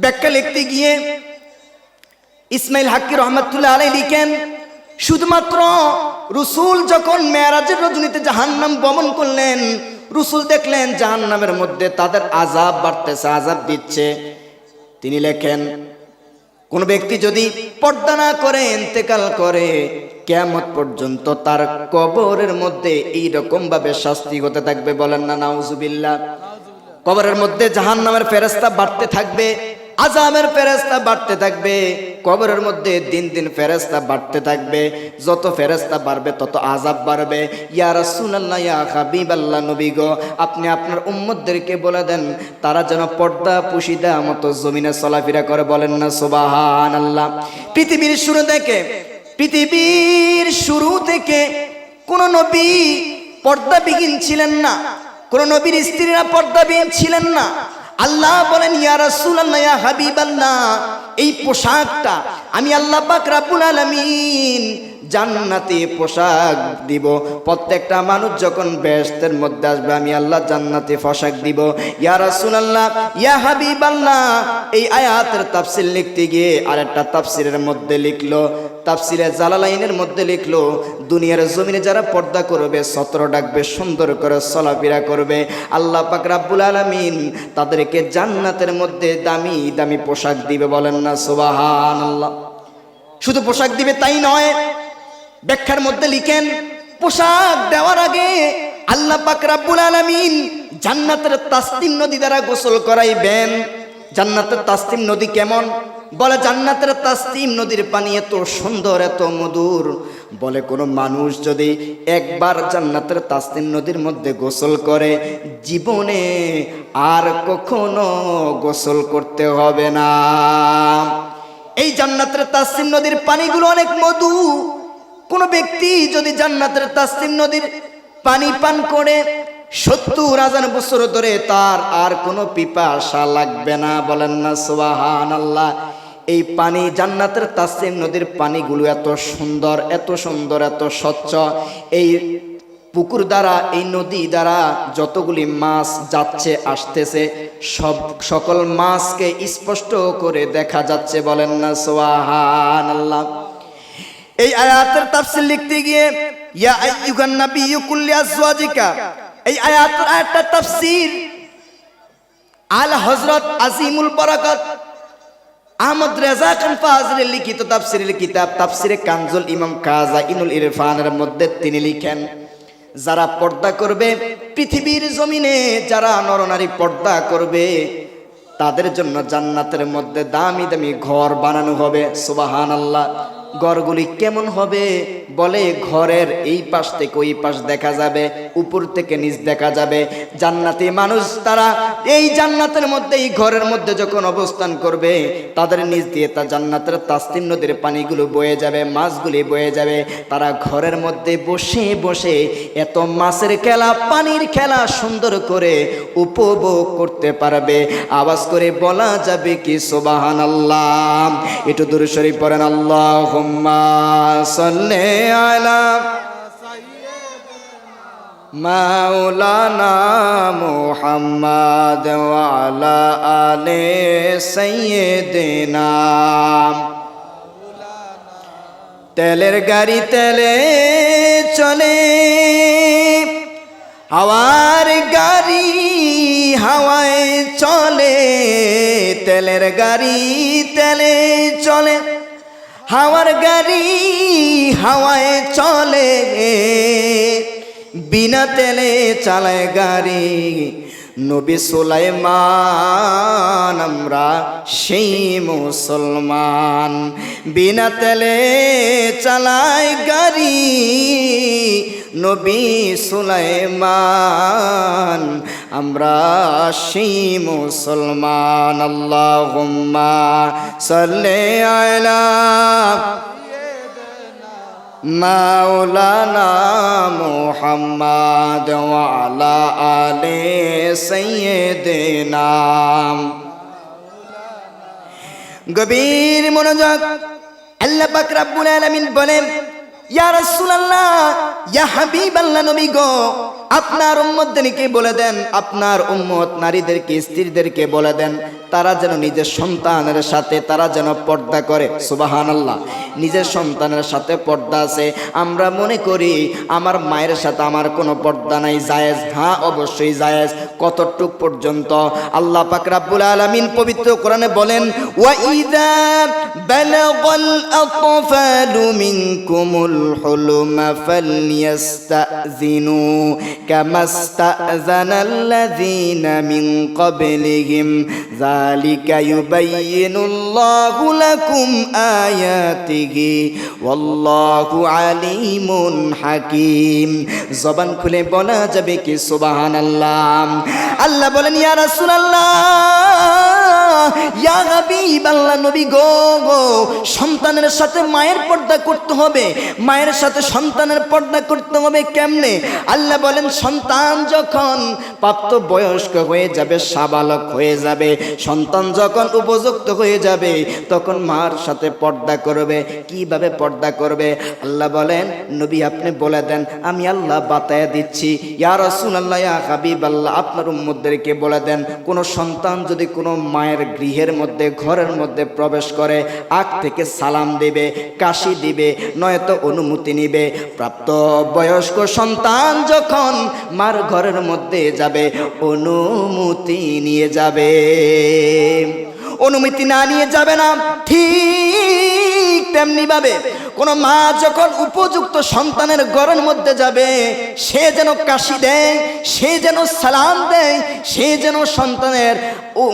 ব্যাখ্যা লিখতে গিয়ে ইসমাইল হাক্কি রহমাতুল্লাহ আলাইহি লিখেন, শুধুমাত্র রসুল যখন মেরাজের রজনীতে জাহান্নাম গমন করলেন, রসুল দেখলেন জাহান্নামের মধ্যে তাদের আযাব বাড়তেছে, আযাব দিচ্ছে। তিনি লেখেন কোন ব্যক্তি যদি পর্দা না করে ইন্তেকাল করে, কিয়ামত পর্যন্ত তার কবরের মধ্যে এই রকম ভাবে শাস্তি হতে থাকবে। বলেন না নাউজুবিল্লাহ। কবরের মধ্যে জাহান্নামের ফেরেশতা বাড়তে থাকবে, আযাবের ফেরেশতা বাড়তে থাকবে, কবরের মধ্যে দিন দিন ফেরেশতা বাড়তে থাকবে। যত ফেরেশতা বাড়বে তত আযাব বাড়বে। ইয়া রাসূলুল্লাহ, ইয়া হাবিবাল্লাহ, নবী গো, আপনি আপনার উম্মতদেরকে বলে দেন তারা যেন পর্দা পুশিদা মতো জমিনে চলাফেরা করে। বলেন না সুবহানাল্লাহ। পৃথিবীর শুরু থেকে কোন নবী পর্দাবিহীন ছিলেন না, কোন নবীর স্ত্রীরা পর্দাবিহীন ছিলেন না। আল্লাহ বলেন ইয়া রাসূলুল্লাহ, ইয়া হাবিবাল্লাহ, এই পোশাকটা আমি আল্লাহ পাক রব্বুল আলামিন জান্নাতে পোশাক দিব। প্রত্যেকটা মানুষ যখন বেহেশতের মধ্যে আসবে আমি আল্লাহ জান্নাতে পোশাক দিব। ইয়া রাসূলুল্লাহ, ইয়া হাবিবাল্লাহ, এই আয়াতের তাফসীর লিখতে গিয়ে আরেকটা তাফসীরের মধ্যে লিখলো, তাফসীরে জালালাইনের মধ্যে লিখলো, দুনিয়ার জমিনে যারা পর্দা করবে, সতর ডাকবে, সুন্দর করে চলাফেরা করবে, আল্লাহ পাক রব্বুল আলামিন তাদেরকে জান্নাতের মধ্যে দামি দামি পোশাক দিবে। বলেন না সুবহানাল্লাহ। শুধু পোশাক দিবে তাই নয়, ব্যাখ্যার মধ্যে লিখেন পোশাক দেওয়ার আগে আল্লাহ পাক রব্বুল আলামিন জান্নাতের তাসনিম নদী দ্বারা গোসল করাইবেন। জান্নাতের তাসনিম নদী কেমন? বলে জান্নাতের তাসনিম নদীর পানি এত সুন্দর, এত মধুর, বলে কোনো মানুষ যদি একবার জান্নাতের তাসনিম নদীর মধ্যে গোসল করে জীবনে আর কখনো গোসল করতে হবে না। এই জান্নাতের তাসনিম নদীর পানিগুলো অনেক মধু। কোন ব্যক্তি যদি জান্নাতের তাসনিম নদীর পানি পান করে 70,000 বছর ধরে তার আর কোনো পিপাসা লাগবে না। বলেন না সুবহানাল্লাহ। এই পানি, জান্নাতের তাসনিম নদীর পানিগুলো এত সুন্দর, এত সুন্দর, এত স্বচ্ছ। এই পুকুর দ্বারা, এই নদী দ্বারা যতগুলি মাছ যাচ্ছে আসতেছে সকল মাছকে স্পষ্ট করে দেখা যাচ্ছে। বলেন না সুবহানাল্লাহ। এই আয়াতের তাফসীর লিখতে গিয়ে ইয়া আইয়ুহান নাবিয়্যু কুল লিআজওয়াজিকা, এই আয়াতের একটা তাফসীর আল হযরত আজিমুল বারাকাত আহমদ রেজা খান ফাজিলের লিখিত তাফসীরের কিতাব তাফসীরে কানজুল ইমাম খাজাইনুল ইরফানের মধ্যে তিনি লিখেন, যারা পর্দা করবে পৃথিবীর জমিনে, যারা নরনারী পর্দা করবে তাদের জন্য জান্নাতের মধ্যে দামি দামি ঘর বানানো হবে। সুবহানাল্লাহ। ঘরগুলি কেমন হবে? বলে ঘরের এই পাশ থেকে ওই পাশ দেখা যাবে, উপর থেকে নিচ দেখা যাবে। জান্নাতি মানুষ তারা এই জান্নাতের মধ্যে, এই ঘরের মধ্যে যখন অবস্থান করবে, তাদের নিচ দিয়ে তা জান্নাতের তাসনিম নদীর পানিগুলো বয়ে যাবে, মাছগুলি বয়ে যাবে। তারা ঘরের মধ্যে বসে বসে এত মাছের খেলা, পানির খেলা সুন্দর করে উপভোগ করতে পারবে। আওয়াজ করে বলা যাবে কি সুবহানাল্লাহ? একটু দুরূদ শরীফ পড়েন, আল্লাহুম্মা সাল্লি আলা মাওলানা মুহাম্মাদ ওয়া আলা আলি সাইয়্যিদিনা। তেলের গাড়ি তেলে চলে, হাওয়ার গাড়ি হাওয়ায় চলে। তেলের গাড়ি তেলে চলে, হাওয়ার গাড়ি হাওয়ায় চলে। বিনা তেলে চালায় গাড়ি নবী সুলাইমান, আমরা সেই মুসলমান। বিনা তেলে চালায় গাড়ি নবী সুলাইমান, আমরা সেই মুসলমান। আল্লাহুম্মা সাল্লি আলা মাওলানা মুহাম্মাদ ওয়া আলা আলি সাইয়্যিদিনা। গভীর মনোযোগ। আল্লাহ পাক রব্বুল আলামিন বলেন, ইয়া রাসূলুল্লাহ, ইয়া হাবিবাল্লাহ, নবী গো, আপনার উম্মতদেরকে বলে দেন, আপনার উম্মত নারীদেরকে, স্ত্রীদেরকে বলে দেন, তারা যেন নিজের সন্তানের সাথে তারা যেন পর্দা করে। সুবহানাল্লাহ। নিজের সন্তানের সাথে পর্দা আছে। আমরা মনে করি আমার মায়ের সাথে আমার কোনো পর্দা নাই, জায়েজ। হ্যাঁ, অবশ্যই জায়েজ। কতটুক পর্যন্ত? আল্লাহ পাক রব্বুল আলামিন পবিত্র কোরআনে বলেন, ওয়া ইযা বালাগাল আতফালু মিনকুমুল হুলুমা ফালইয়াস্তাযিনু কামাস্তাযানাল্লাযীনা মিন ক্বাবলিহিম যালিকা ইউবাইয়িনুল্লাহু লাকুম আয়াতিহি ওয়াল্লাহু আলিমুন হাকীম। জবান খুলে বলা যাবে কি সুবহানাল্লাহ? আল্লাহ বলেন, ইয়া রাসূলুল্লাহ, ইয়া হাবিবাল্লাহ, নবী গো, সন্তানের সাথে মায়ের পর্দা করতে হবে। মায়ের সাথে সন্তানের পর্দা করতে হবে কেমনে? আল্লাহ বলেন, সন্তান যখন প্রাপ্ত বয়স্ক হয়ে যাবে, সাবালক হয়ে যাবে, সন্তান যখন উপযুক্ত হয়ে যাবে, তখন মার সাথে পর্দা করবে। কিভাবে পর্দা করবে? আল্লাহ বলেন, নবী আপনি বলে দেন, আমি আল্লাহ বাতায়া দিচ্ছি। ইয়া রাসূলুল্লাহ, ইয়া হাবিবাল্লাহ, আপনার উম্মতদেরকে বলে দেন, কোন সন্তান যদি কোনো মায়ের গৃহের মধ্যে, ঘরের মধ্যে প্রবেশ করে, আগ থেকে সালাম দিবে, কাশি দিবে, নয়তো অনুমতি নিবে। প্রাপ্ত বয়স্ক সন্তান যখন মার ঘরের মধ্যে যাবে, অনুমতি নিয়ে যাবে। অনুমতি না নিয়ে যাবে না। ঠিক তেমনি ভাবে কোন মা যখন উপযুক্ত সন্তানের ঘরের মধ্যে যাবে, সে যেন কাশি দেয়, সে যেন সালাম দেয়, সে যেন সন্তানের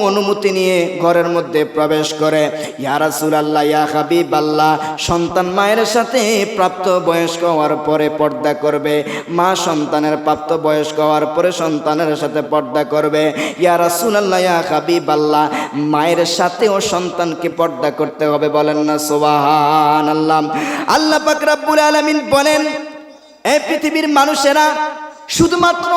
অনুমতি নিয়ে ঘরের মধ্যে প্রবেশ করে। ইয়া রাসূলুল্লাহ, ইয়া হাবিবাল্লাহ, সন্তান মায়ের সাথে প্রাপ্ত বয়স্ক হওয়ার পরে পর্দা করবে, মা সন্তানের প্রাপ্ত বয়স্ক হওয়ার পরে সন্তানের সাথে পর্দা করবে। ইয়া রাসূলুল্লাহ, ইয়া হাবিবাল্লাহ, মায়ের সাথেও সন্তানকে পর্দা করতে হবে। বলেন না সুবহানাল্লাহ? আল্লাহ পাক রব্বুল আলামিন বলেন, এই পৃথিবীর মানুষেরা শুধুমাত্র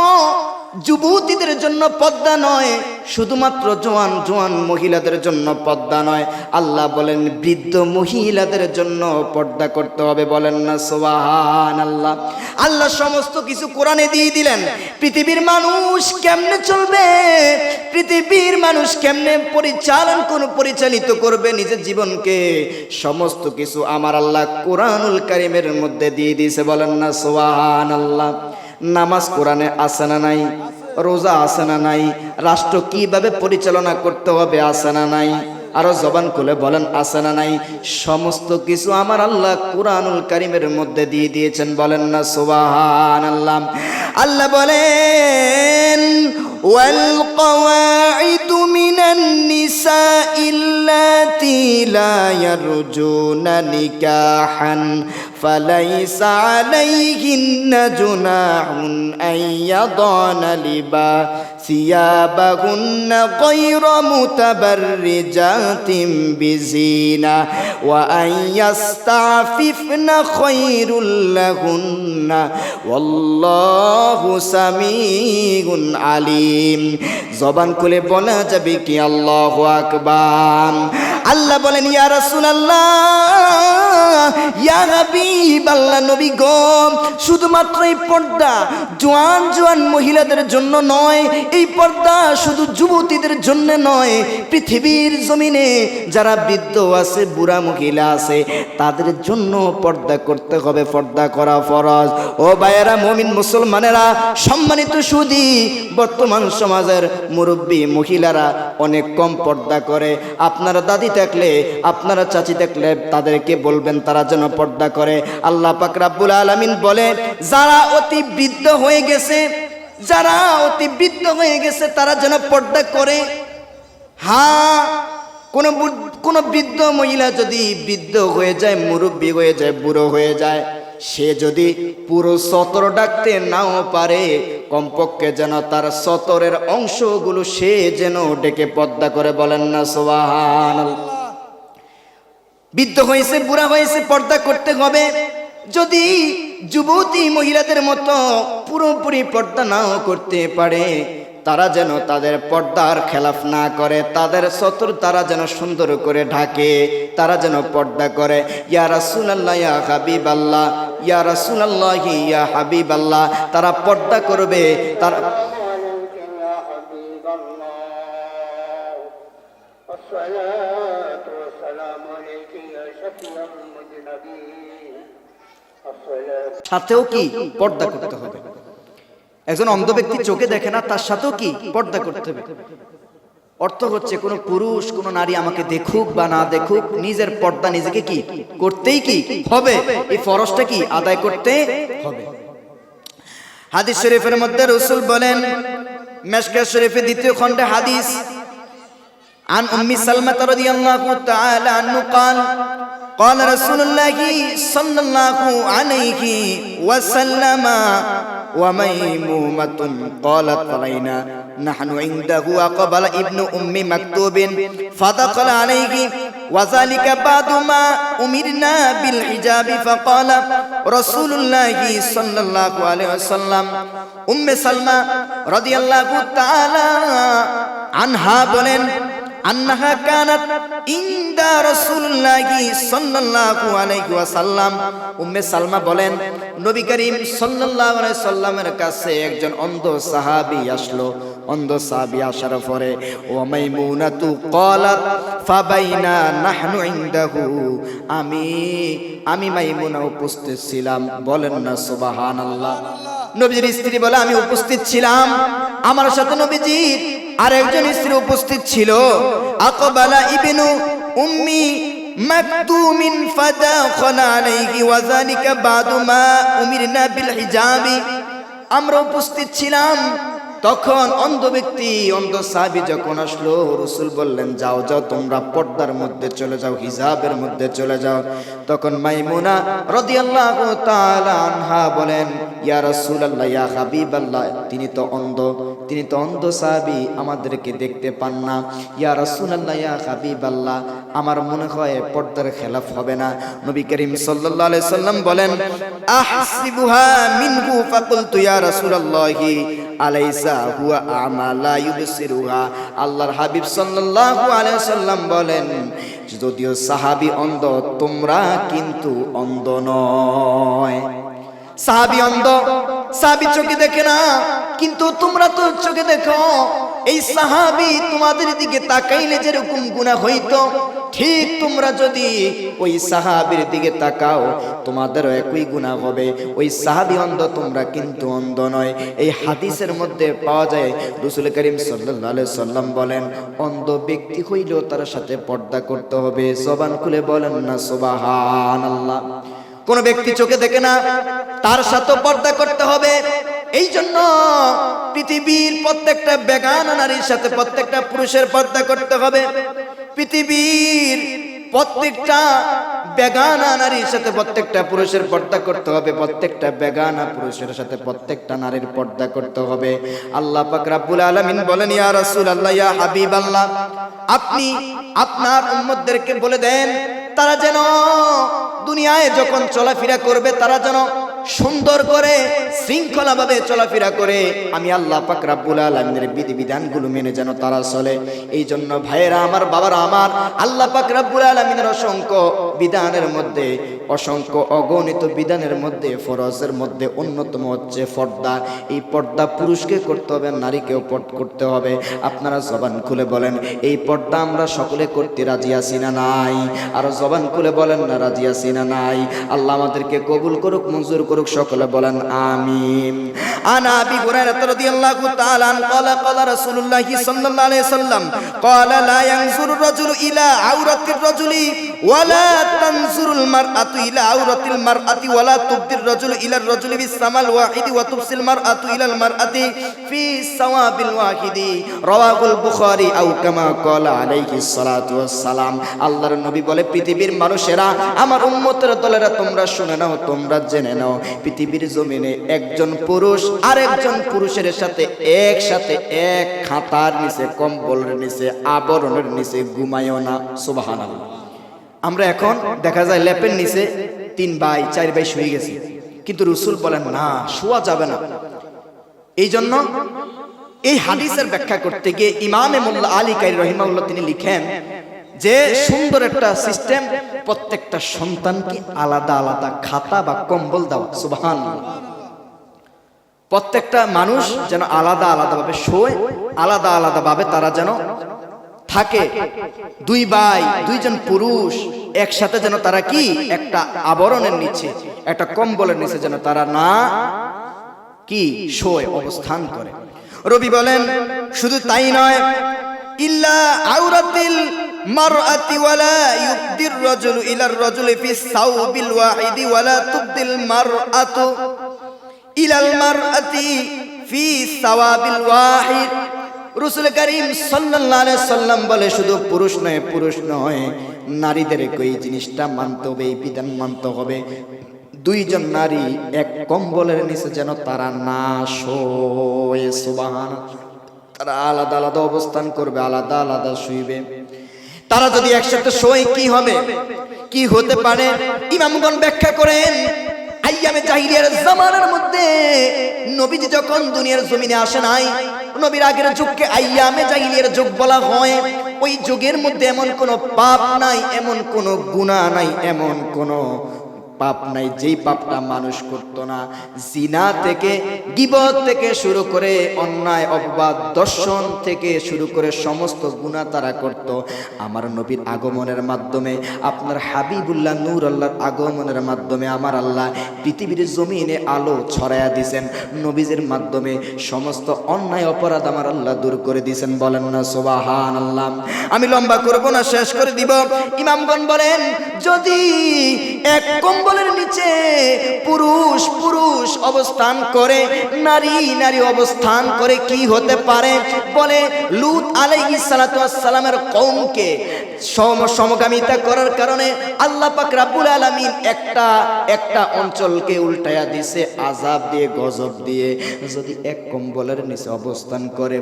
যুবতীদের জন্য পর্দা নয়, শুধুমাত্র জোয়ান জোয়ান মহিলাদের জন্য পর্দা নয়, আল্লাহ বলেন বৃদ্ধ মহিলাদের জন্য পর্দা করতে হবে। বলেন না সুবহানাল্লাহ? আল্লাহ সমস্ত কিছু কোরআনে দিয়ে দিলেন। পৃথিবীর মানুষ কেমনে চলবে, পৃথিবীর মানুষ কেমনে পরিচালিত করবে নিজের জীবনকে, সমস্ত কিছু আমার আল্লাহ কোরআনুল কারীমের মধ্যে দিয়ে দিয়েছে। বলেন না সুবহানাল্লাহ? নামাজ কোরআনে আছে না নাই? রোজা আছে না নাই? রাষ্ট্র কিভাবে পরিচালনা করতে হবে আছে না নাই? আরো জবান খুলে বলেন আছে না নাই? সমস্ত কিছু আমার আল্লাহ কোরআনুল কারীমের মধ্যে দিয়ে দিয়েছেন। বলেন না সুবহানাল্লাহ? আল্লাহ বলেন, ওয়াল কওয়াইদু মিনান নিসাইল লাতী لا يرجون نكاحا فليس عليهن جناح أن يضعن ثيابهن غير متبرجات بزينة وأن يستعففن خير لهن والله سميع عليم জবান খুলে বলা যাবে কি আল্লাহু আকবার। আল্লাহ বলেন ইয়া রাসূলুল্লাহ, ইয়া হাবিবাল্লাহ, নবী গো, শুধুমাত্র এই পর্দা জোয়ান জোয়ান মহিলাদের জন্য নয়, এই পর্দা শুধু যুবতীদের জন্য নয়, পৃথিবীর জমিনে যারা বৃদ্ধ আছে, বুড়া মহিলা আছে, তাদের জন্য পর্দা করতে হবে, পর্দা করা ফরজ। ও ভাইয়েরা, মুমিন মুসলমানেরা, সম্মানিত সুধী, বর্তমান সমাজের মুরব্বী মহিলারা অনেক কম পর্দা করে। আপনারা দাদি থাকলে, আপনারা চাচি থাকলে তাদেরকে বলবেন তারা যেন পর্দা করে। আল্লাহ পাক রব্বুল আলামিন বলে, যারা অতি বৃদ্ধ হয়ে গেছে, যারা অতি বৃদ্ধ হয়ে গেছে তারা যেন পর্দা করে। হ্যাঁ, কোন বৃদ্ধ মহিলা যদি বৃদ্ধ হয়ে যায়, মুরব্বী হয়ে যায়, বুড়ো হয়ে যায়, সে যদি পুরো সতর ডাকতে নাও পারে, কমপক্ষে যেন তার সতরের অংশগুলো সে যেন ডেকে পর্দা করে। বলেন না সুবহানাল্লাহ। বৃদ্ধ হয়েছে, বুড়া হয়েছে, পর্দা করতে হবে। যদি যুবতী মহিলাদের মতো পুরোপুরি পর্দা নাও করতে পারে, তারা যেন তাদের পর্দার খেলাফ না করে, তাদের সতর তারা যেন সুন্দর করে ঢাকে, তারা যেন পর্দা করে। ইয়া রাসূলুল্লাহ, ইয়া হাবিবাল্লাহ, ইয়া রাসূলুল্লাহ, ইয়া হাবিবাল্লাহ, তারা পর্দা করবে। তারা সাথেও কি পর্দা করতে হবে। একজন অন্ধ ব্যক্তি চোখে দেখে না, তার সাথেও কি পর্দা করতে হবে। অর্থ হচ্ছে কোন পুরুষ কোন নারী আমাকে দেখুক বা না দেখুক, নিজের পর্দা নিজেকে কি করতেই কি হবে, এই ফরজটা কি আদায় করতে হবে। হাদিস শরীফের মধ্যে রাসূল বলেন, মিশকাত শরীফে দ্বিতীয় খণ্ডে হাদিস, আন উম্মি সালমা রাদিয়াল্লাহু তাআলা আনহু قال قال رسول الله صلى الله عليه وسلم وميمونة قالت علينا نحن عنده وقبل ابن أم مكتوب فدخل عليه وذلك بعد ما أمرنا بالحجاب فقال رسول الله صلى الله عليه وسلم أم سلمى رضي الله تعالى عنها বলেন, আন্নাহা কানাত ইনদা রাসূলুল্লাহি সাল্লাল্লাহু আলাইহি ওয়াসাল্লাম, উম্মে সালমা বলেন, নবী করিম সাল্লাল্লাহু আলাইহি সাল্লামের কাছে একজন অন্ধ সাহাবী আসলো। অন্ধ সাহাবী আসার পরে ও মাইমুনাতু ক্বালাত ফাবাইনা নাহনু ইনদাহু, আমি মাইমুনা উপস্থিত ছিলাম। বলেন না সুবহানাল্লাহ। নবীর স্ত্রী বলে, আমি উপস্থিত ছিলাম, আমার সাথে নবীজির আর একজন স্ত্রী উপস্থিত ছিল। আকবালা ইবনু উম্মি মাকতুমিন ফাদাখালা আলাইহি ওয়া যালিকা বাদু মা উমিরনা বিল হিজাবি, আমরা উপস্থিত ছিলাম। তখন অন্ধ ব্যক্তি, অন্ধ সাহাবী যখন আসলো, রাসূল বললেন, যাও যাও তোমরা পর্দার মধ্যে চলে যাও, হিজাবের মধ্যে চলে যাও। তখন মাইমুনা রাদিয়াল্লাহু তাআলা আনহা বলেন, ইয়া রাসূলুল্লাহ, ইয়া হাবিবাল্লাহ, তিনি তো অন্ধ সাহাবী, আমাদেরকে দেখতে পান না। ইয়া রাসূলুল্লাহ, ইয়া হাবিবাল্লাহ, আমার মনে হয় পর্দার খেলাফ হবে না। নবী করিম সাল্লাল্লাহু আলাইহি সাল্লাম বলেন, আহসিবুহা মিনহু ফাকুলতু ইয়া রাসূলুল্লাহি আলাইসা হুয়া আমা লা ইউবসিরুহা। আল্লাহর হাবিব সাল্লাল্লাহু আলাইহি সাল্লাম বলেন, যদিও সাহাবী অন্ধ, তোমরা কিন্তু অন্ধ নয়। সাহাবী অন্ধ, সাহাবী চোখে দেখে না, কিন্তু তোমরা তো চোখে দেখো। এই সাহাবী তোমাদের দিকে তাকাইলে যেরকম গুনাহ হইতো, ঠিক তোমরা যদি ওই সাহাবীর দিকে তাকাও, তোমাদেরও একই গুনাহ হবে। ওই সাহাবী অন্ধ, তোমরা কিন্তু অন্ধ নয়। এই হাদিসের মধ্যে পাওয়া যায় রাসূল করিম সাল্লাল্লাহু আলাইহি সাল্লাম বলেন, অন্ধ ব্যক্তি হইলেও তার সাথে পর্দা করতে হবে। জবান খুলে বলেন না সুবহানাল্লাহ। কোন ব্যক্তি চোখে দেখে না, তার সাথে পর্দা করতে হবে। এই জন্য পৃথিবীর প্রত্যেকটা বেগানা নারীর সাথে প্রত্যেকটা পুরুষের পর্দা করতে হবে। পৃথিবীর প্রত্যেকটা বেগানা নারীর সাথে প্রত্যেকটা পুরুষের পর্দা করতে হবে, প্রত্যেকটা বেগানা পুরুষের সাথে প্রত্যেকটা নারীর পর্দা করতে হবে। আল্লাহ পাক রব্বুল আলামিন বলেন, ইয়া রাসূলুল্লাহ, ইয়া হাবিবাল্লাহ, আপনি আপনার উম্মতদেরকে বলে দেন তারা যেন দুনিয়ায় যখন চলাফেরা করবে তারা যেন সুন্দর করে শৃঙ্খলাভাবে চলাফেরা করে আমি আল্লাহ পাক রব্বুল আলামিনের বিধিবিধানগুলো মেনে যেন তারা চলে। এই জন্য ভাইয়েরা আমার, বাবারা আমার, আল্লাহ পাক রব্বুল আলামিনের অসংখ্য বিধানের মধ্যে, অসংখ্য অগণিত বিধানের মধ্যে ফরজের মধ্যে অন্যতম হচ্ছে পর্দা। এই পর্দা পুরুষকে করতে হবে, নারীকেও করতে হবে। আপনারা জবান খুলে বলেন, এই পর্দা আমরা সকলে করতে রাজি আছি না নাই? আর জবান খুলে বলেন না রাজি আছি না নাই? আল্লাহ আমাদেরকে কবুল করুক, মঞ্জুর করুক, সকলে বলেন আমিন। আনা আবি হুরায়রা রাদিয়াল্লাহু তাআলা আন ক্বালা ক্বালা রাসূলুল্লাহ সাল্লাল্লাহু আলাইহি সাল্লাম ক্বালা লা ইয়ানজুরু রাজুলু ইলা আওরাতির রাজুলি ওয়ালা তানজুরুল মারআতু ইলা আওরাতিল মারআতি ওয়ালা তুবদির রাজুলু ইলা রাজুলি বিসামাল ওয়াহিদি ওয়া তুবসিল মারআতু ইলাল মারআতি ফি সাওয়াবিল ওয়াহিদি রাওয়াহুল বুখারী আও কামা ক্বালা আলাইহিস সালাতু ওয়াস সালাম। আল্লাহর নবী বলে, পৃথিবীর মানুষেরা, আমার উম্মতের দলেরা, তোমরা শুনে নাও, তোমরা জেনে নাও, পৃথিবীর জমিনে একজন পুরুষ আরেকজন পুরুষের সাথে একসাথে এক খাতার নিচে, কম্বলের নিচে, আবরণের নিচে ঘুমায়ও না। সুবহানাল্লাহ। আমরা এখন দেখা যায় লেপের নিচে 3 ভাই 4 ভাই শুয়ে গেছি, কিন্তু রাসূল বলেন না, শোয়া যাবে না। এই জন্য এই হাদিসের ব্যাখ্যা করতে গিয়ে ইমামে মোল্লা আলী কারি রহিমাহুল্লাহ তিনি লিখেন যে সুন্দর একটা সিস্টেম, প্রত্যেকটা সন্তানকে আলাদা আলাদা খাতা বা কম্বল দেওয়া। সুবহানাল্লাহ। প্রত্যেকটা মানুষ যেন আলাদা আলাদা ভাবে শোয়, আলাদা আলাদা ভাবে তারা যেন থাকে। 2 ভাই 2 জন পুরুষ একসাথে যেন তারা কি একটা আবরণের নিচে, একটা কম্বলের নিচে যেন তারা না কি শোয়, অবস্থান করে। রবি বলেন শুধু তাই নয়, ইল্লা আওরাতিল মারআতি ওয়ালা ইউবদির রাজুলু ইলার রাজুলি ফিস সাওবিল ওয়াহিদি ওয়ালা তুবদিল মারআতু ইলাল মারআতি ফি সাওয়াবিল ওয়াহিদ। রাসূল করিম সাল্লাল্লাহু আলাইহি সাল্লাম বলে, শুধু পুরুষ নয়, নারীদেরকে এই জিনিসটা মানতে হবে, এই বিধান মানতে হবে। 2 জন নারী এক কম্বলের নিচে যেন তারা না শোয়। সুবহানাল্লাহ। তারা আলাদা আলাদা অবস্থান করবে, আলাদা আলাদা শুইবে। তারা যদি একসাথে শোয় কি হবে, কি হতে পারে? ইমামগণ ব্যাখ্যা করেন, আইয়ামে জাহিলিয়ার জামানার মধ্যে নবীজি যখন দুনিয়ার জমিনে আসে নাই, নবীর আগের যুগকে আইয়ামে জাহিলিয়ার যুগ বলা হয়। ওই যুগের মধ্যে এমন কোনো পাপ নাই, এমন কোনো গুনাহ নাই, এমন কোনো পাপ নাই যেই পাপটা মানুষ করতো না। জিনা থেকে, গীবত থেকে শুরু করে, অন্যায় অপবাদ, দর্শন থেকে শুরু করে সমস্ত গুনাহ তারা করত। আমার নবীর আগমনের মাধ্যমে, আপনার হাবিবুল্লাহ নূর আল্লাহর আগমনের মাধ্যমে আমার আল্লাহ পৃথিবীর জমিনে আলো ছড়ায়া দিয়েছেন। নবীজির মাধ্যমে সমস্ত অন্যায় অপরাধ আমার আল্লাহ দূর করে দিয়েছেন। বলেন না সুবহানাল্লাহ। আমি লম্বা করব না, শেষ করে দিব। ইমামগণ বলেন, যদি এক কম্বলের নিচে পুরুষ অবস্থান করে, নারী অবস্থান করে, কি হতে পারে? বলে, লূত আলাইহিস সালাতু ওয়াস সালামের কওমকে সমগামিতা করার কারণে আল্লাহ পাক রব্বুল আলামিন একটা অঞ্চলকে উল্টায়া দিয়েছে আযাব দিয়ে, গজব দিয়ে। যদি এক কম্বলের নিচে অবস্থান করে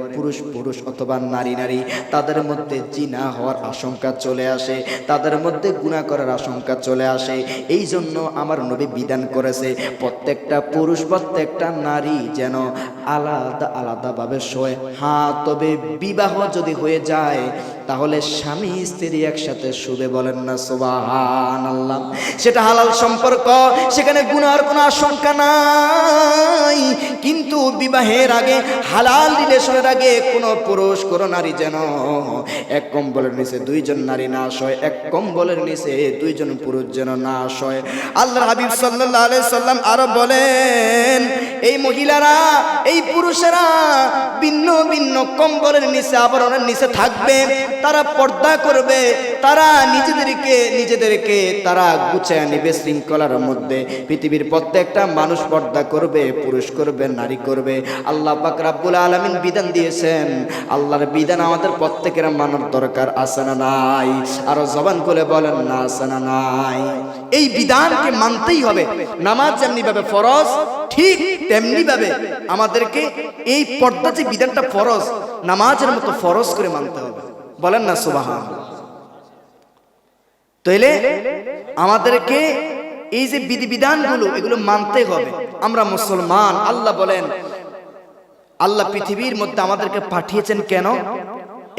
পুরুষ অথবা নারী, তাদের মধ্যে জিনা হওয়ার আশঙ্কা চলে আসে, তাদের মধ্যে গুনাহ করার আশঙ্কা চলে আসে। এই জন্য আমার নবী বিধান করেছে, প্রত্যেকটা পুরুষ প্রত্যেকটা নারী যেন আলাদা আলাদা ভাবে শোয়। হ্যাঁ, তবে বিবাহ যদি হয়ে যায় তাহলে স্বামী স্ত্রী একসাথে শুবে। বলেন না সুবহানাল্লাহ। সেটা হালাল সম্পর্ক, সেখানে গুনার কোনো আশঙ্কা নাই। কিন্তু বিবাহের আগে, হালাল রিলেশনের আগে কোনো পুরুষ কোনো নারী যেন এক কম্বলের নিচে 2 জন নারী না শোয়, এক কম্বলের নিচে 2 জন পুরুষ যেন না শোয়। আল্লাহর হাবিব সাল্লাল্লাহু আলাইহি সাল্লাম আরো বলেন, এই মহিলারা, এই পুরুষেরা ভিন্ন ভিন্ন কম্বলের নিচে, আবরণের নিচে থাকবে। তারা পর্দা করবে, তারা নিজেদেরকে তারা গুছিয়ে নেবে শৃঙ্খলার মধ্যে। পৃথিবীর প্রত্যেকটা মানুষ পর্দা করবে, পুরুষ করবে, নারী করবে। আল্লাহ পাক রব্বুল আলামিন বিধান দিয়েছেন, আল্লাহর বিধান আমাদের প্রত্যেকের মানার দরকার আছে না নাই? আরো জবান খুলে বলেন না আছে না নাই? এই বিধানকে মানতেই হবে। নামাজ যেমনি ভাবে ফরজ, ঠিক তেমনি ভাবে আমাদেরকে এই পর্দা যে বিধানটা ফরজ, নামাজের মতো ফরজ করে মানতে হবে। বলেন না সুবহানাল্লাহ। তাইলে আমাদেরকে এই যে বিধিবিধানগুলো এগুলো মানতে হবে। আমরা মুসলমান। আল্লাহ বলেন, আল্লাহ পৃথিবীর মধ্যে আমাদেরকে পাঠিয়েছেন কেন?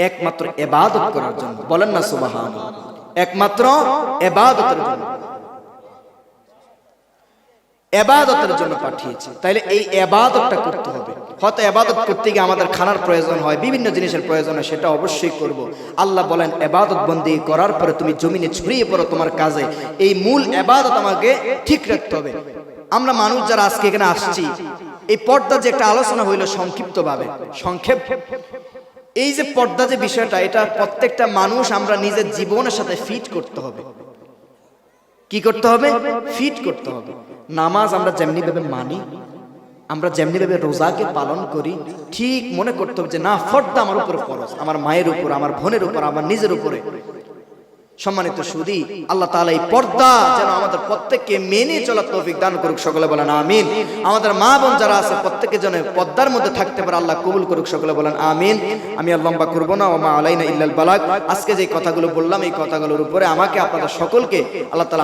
একমাত্র ইবাদত করার জন্য। বলেন না সুবহানাল্লাহ। একমাত্র ইবাদতের জন্য, ইবাদতের জন্য পাঠিয়েছে। তাইলে এই ইবাদতটা করতে হবে। হয়তো ইবাদত করতে গিয়ে আমাদের খানার প্রয়োজন হয়, বিভিন্ন জিনিসের প্রয়োজন হয়, সেটা অবশ্যই করব। আল্লাহ বলেন ইবাদত বন্দেগী করার পরে তুমি জমিনে ছড়িয়ে পড়ো তোমার কাজে। এই মূল ইবাদত আমাকে ঠিক রাখতে হবে। আমরা মানুষ যারা আজকে এখানে আসছি, এই পর্দা যে একটা আলোচনা হইলো সংক্ষিপ্তভাবে, সংক্ষেপ, এই যে পর্দা যে বিষয়টা, এটা প্রত্যেকটা মানুষ আমরা নিজের জীবনের সাথে ফিট করতে হবে। কি করতে হবে? ফিট করতে হবে। নামাজ আমরা যেমনি ভাবে মানি, আমরা যেমনি ভাবে রোজাকে পালন করি, ঠিক মনে করতে হবে যে না, পর্দা আমার উপরে ফরজ, আমার মায়ের উপর, আমার বোনের উপর, আমার নিজের উপরে। সম্মানিত সুধী, আল্লাহ তাআলা এই পর্দা যেন আমাদের প্রত্যেককে মেনে চলার তৌফিক দান করুক। সকলে বলেন আমিন। আমাদের মা বোন যারা আছে প্রত্যেকে যেন পর্দার মধ্যে থাকতে পারে, আল্লাহ কবুল করুক। সকলে বলেন আমিন। আমি আর লম্বা করব না। ওয়া মা আলাইনা ইল্লাল বালাগ। আজকে যে কথাগুলো বললাম, এই কথাগুলোর উপরে আমাকে আপনাদের সকলকে আল্লাহ তাআলা